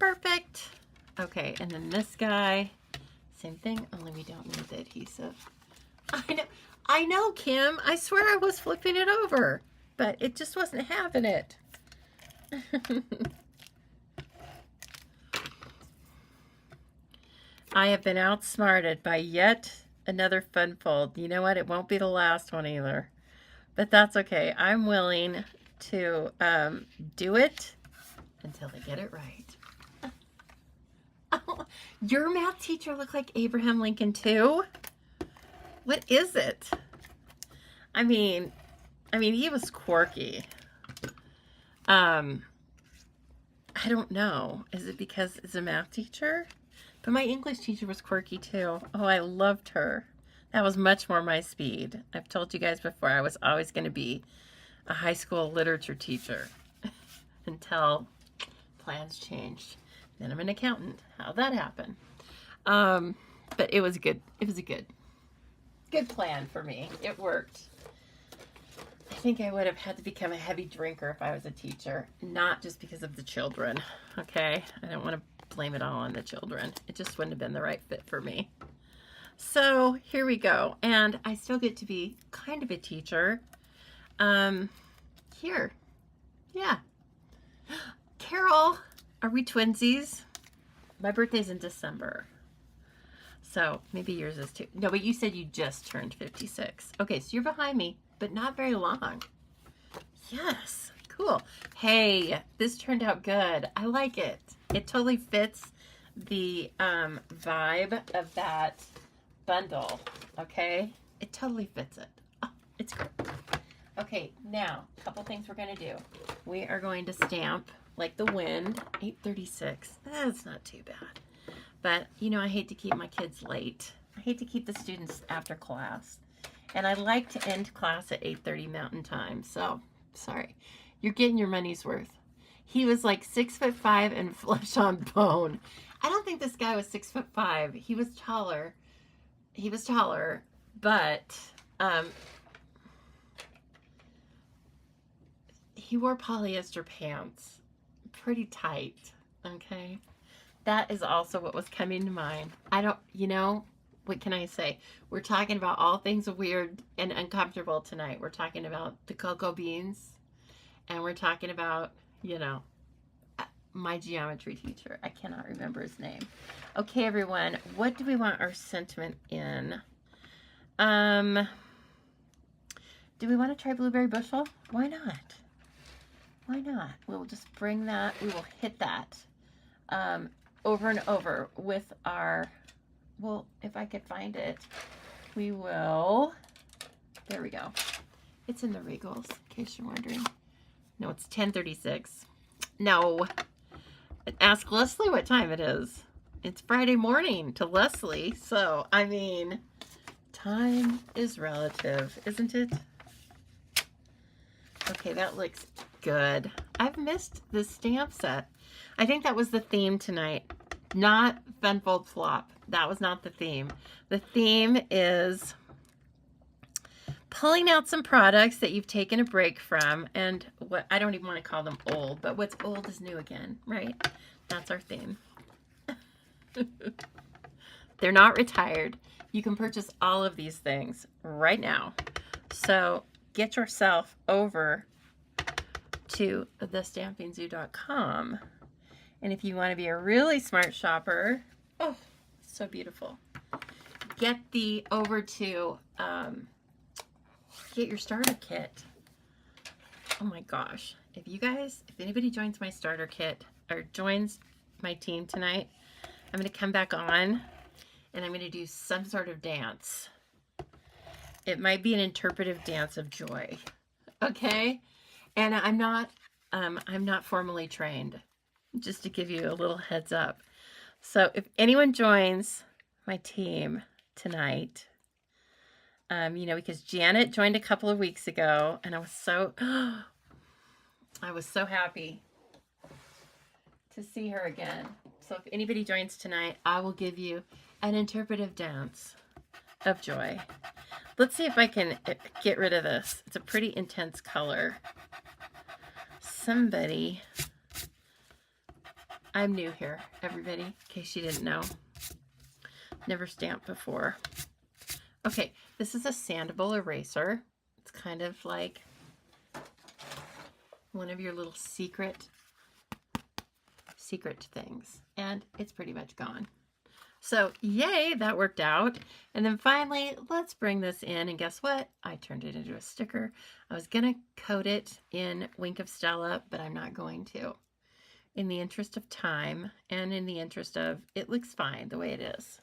Speaker 1: Perfect. Okay, and then this guy, same thing, only we don't need the adhesive. I know, Kim. I swear I was flipping it over, but it just wasn't having it. I have been outsmarted by yet another fun fold. You know what? It won't be the last one either, but that's okay. I'm willing to do it until they get it right. Oh, your math teacher looked like Abraham Lincoln too? What is it? I mean, he was quirky. I don't know. Is it because it's a math teacher? But my English teacher was quirky too. Oh, I loved her. That was much more my speed. I've told you guys before, I was always going to be a high school literature teacher until plans changed. Then I'm an accountant. How'd that happen? But it was good. It was a good plan for me. It worked. I think I would have had to become a heavy drinker if I was a teacher, not just because of the children. Okay, I don't want to blame it all on the children. It just wouldn't have been the right fit for me. So here we go, and I still get to be kind of a teacher. Here, yeah. Carol, are we twinsies? My birthday's in December. So maybe yours is too. No, but you said you just turned 56. Okay, so you're behind me, but not very long. Yes, cool. Hey, this turned out good. I like it. It totally fits the vibe of that bundle, okay? It totally fits it. Oh, it's great. Okay, now, a couple things we're going to do. We are going to stamp like the wind, 8:36. That's not too bad. But, you know, I hate to keep my kids late. I hate to keep the students after class. And I like to end class at 8:30 Mountain Time. So, sorry. You're getting your money's worth. He was like 6'5" and flesh on bone. I don't think this guy was 6'5". He was taller. He was taller, but he wore polyester pants. Pretty tight, okay? That is also what was coming to mind. I don't, you know, what can I say? We're talking about all things weird and uncomfortable tonight. We're talking about the cocoa beans, and we're talking about, you know, my geometry teacher. I cannot remember his name. Okay, everyone, what do we want our sentiment in? Do we want to try blueberry bushel? Why not? Why not? We'll just bring that, we will hit that over and over with our, well, if I could find it, we will, there we go. It's in the Regals, in case you're wondering. No, it's 10:36. No. Ask Leslie what time it is. It's Friday morning to Leslie, so, I mean, time is relative, isn't it? Okay, that looks good. I've missed the stamp set. I think that was the theme tonight. Not Fun Fold Flop. That was not the theme. The theme is pulling out some products that you've taken a break from, and what I don't even want to call them old, but what's old is new again, right? That's our theme. They're not retired. You can purchase all of these things right now. So get yourself over to thestampingzoo.com. And if you want to be a really smart shopper, oh, so beautiful. Get over to get your starter kit. Oh my gosh. If anybody joins my starter kit or joins my team tonight, I'm going to come back on and I'm going to do some sort of dance. It might be an interpretive dance of joy. Okay? And I'm not formally trained, just to give you a little heads up. So if anyone joins my team tonight, you know, because Janet joined a couple of weeks ago, and I was so happy to see her again. So if anybody joins tonight, I will give you an interpretive dance of joy. Let's see if I can get rid of this. It's a pretty intense color. Somebody I'm new here, everybody, in case you didn't know. Never stamped before. Okay, this is a sandable eraser. It's kind of like one of your little secret things, and it's pretty much gone. So yay, that worked out. And then finally, let's bring this in, and guess what? I turned it into a sticker. I was gonna coat it in Wink of Stella, but I'm not going to. In the interest of time, and in the interest of, it looks fine the way it is.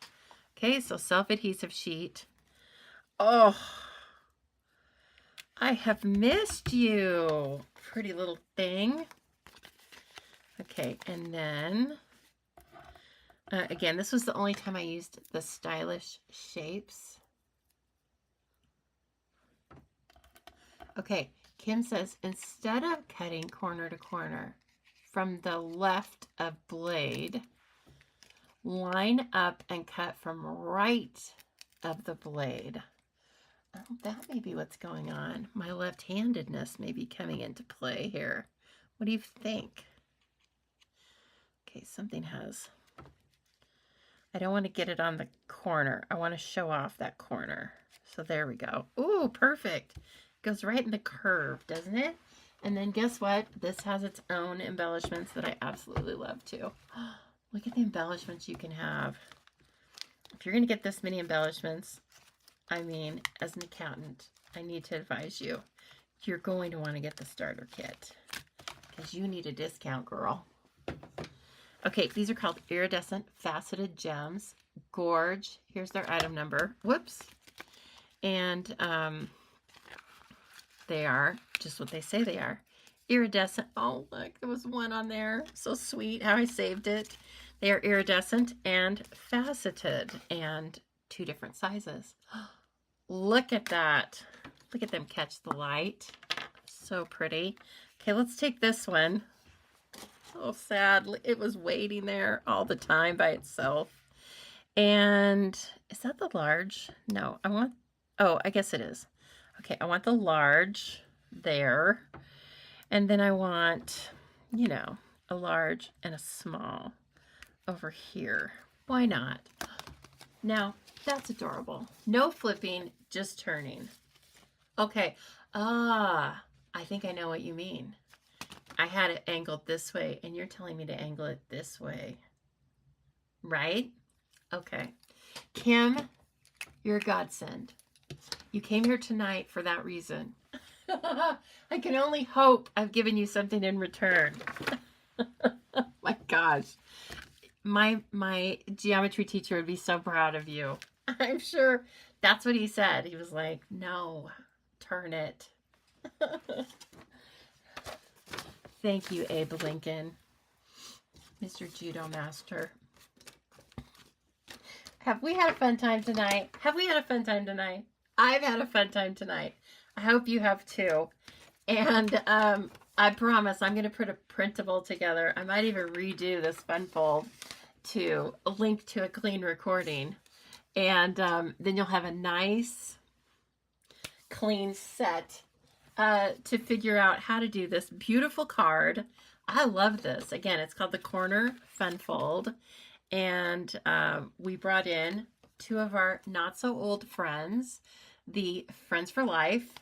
Speaker 1: Okay, so self-adhesive sheet. Oh, I have missed you, pretty little thing. Okay, and then, again, this was the only time I used the stylish shapes. Okay, Kim says, instead of cutting corner to corner from the left of blade, line up and cut from right of the blade. Oh, that may be what's going on. My left-handedness may be coming into play here. What do you think? Okay, something has... I don't want to get it on the corner. I want to show off that corner. So there we go. Ooh, perfect. Goes right in the curve, doesn't it? And then guess what? This has its own embellishments that I absolutely love too. Look at the embellishments you can have. If you're going to get this many embellishments, I mean, as an accountant, I need to advise you, you're going to want to get the starter kit because you need a discount, girl. Okay, these are called iridescent faceted gems. Gorge. Here's their item number. Whoops. And they are just what they say they are. Iridescent. Oh, look, there was one on there. So sweet how I saved it. They are iridescent and faceted and 2 different sizes. Look at that. Look at them catch the light. So pretty. Okay, let's take this one. So sad. It was waiting there all the time by itself. And is that the large? No, I want, oh, I guess it is. Okay, I want the large there. And then I want, you know, a large and a small over here. Why not? Now, that's adorable. No flipping, just turning. Okay. Ah, I think I know what you mean. I had it angled this way, and you're telling me to angle it this way. Right? Okay. Kim, you're a godsend. You came here tonight for that reason. I can only hope I've given you something in return. My gosh. My geometry teacher would be so proud of you. I'm sure that's what he said. He was like, no, turn it. Thank you, Abe Lincoln. Mr. Judo Master. Have we had a fun time tonight? Have we had a fun time tonight? I've had a fun time tonight. I hope you have too. And I promise I'm going to put a printable together. I might even redo this fun fold to link to a clean recording. And then you'll have a nice clean set to figure out how to do this beautiful card. I love this. Again, it's called the Corner Fun Fold. And we brought in 2 of our not so old friends, the Friends for Life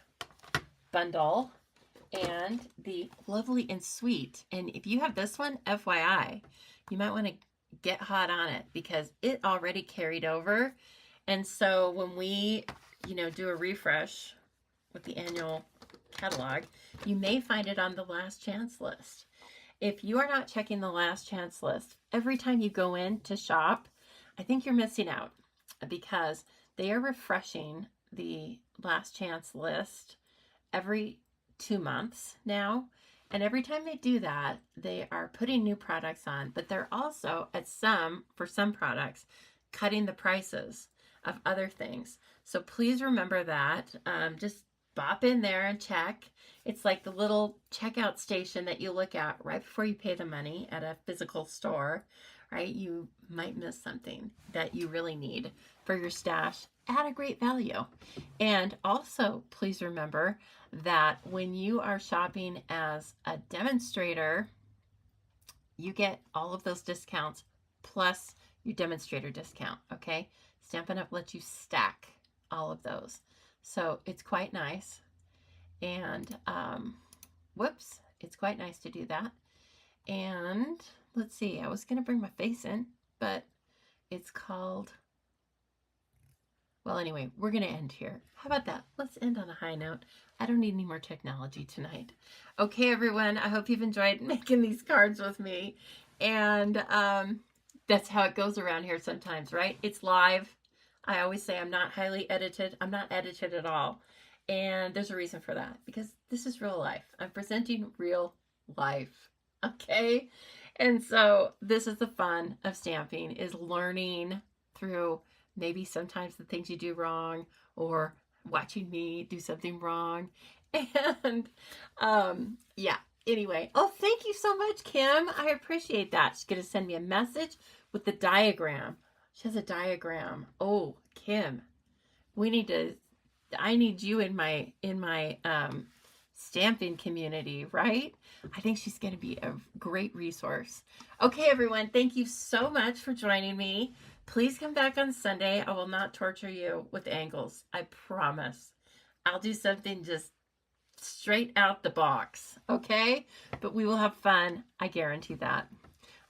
Speaker 1: bundle and the Lovely and Sweet. And if you have this one, FYI, you might want to get hot on it because it already carried over. And so when we, you know, do a refresh with the annual catalog, you may find it on the last chance list. If you are not checking the last chance list, every time you go in to shop, I think you're missing out because they are refreshing the last chance list every 2 months now. And every time they do that, they are putting new products on, but they're also for some products, cutting the prices of other things. So please remember that. Just bop in there and check. It's like the little checkout station that you look at right before you pay the money at a physical store, right? You might miss something that you really need for your stash at a great value. And also, please remember that when you are shopping as a demonstrator, you get all of those discounts plus your demonstrator discount, okay? Stampin' Up! Lets you stack all of those. So it's quite nice. And, whoops, it's quite nice to do that. And let's see, I was going to bring my face in, but it's called, well, anyway, we're going to end here. How about that? Let's end on a high note. I don't need any more technology tonight. Okay, everyone, I hope you've enjoyed making these cards with me. And that's how it goes around here sometimes, right? It's live. I always say I'm not highly edited. I'm not edited at all. And there's a reason for that, because this is real life. I'm presenting real life, okay? And so this is the fun of stamping, is learning through maybe sometimes the things you do wrong, or watching me do something wrong. And yeah, anyway. Oh, thank you so much, Kim. I appreciate that. She's going to send me a message with the diagram. She has a diagram. Oh, Kim, we need to, I need you in my stamping community, right? I think she's going to be a great resource. Okay, everyone, thank you so much for joining me. Please come back on Sunday. I will not torture you with angles. I promise. I'll do something just straight out the box, okay? But we will have fun. I guarantee that.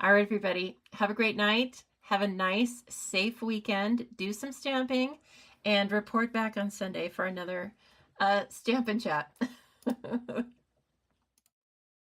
Speaker 1: All right, everybody. Have a great night. Have a nice, safe weekend. Do some stamping. And report back on Sunday for another Stamp and Chat.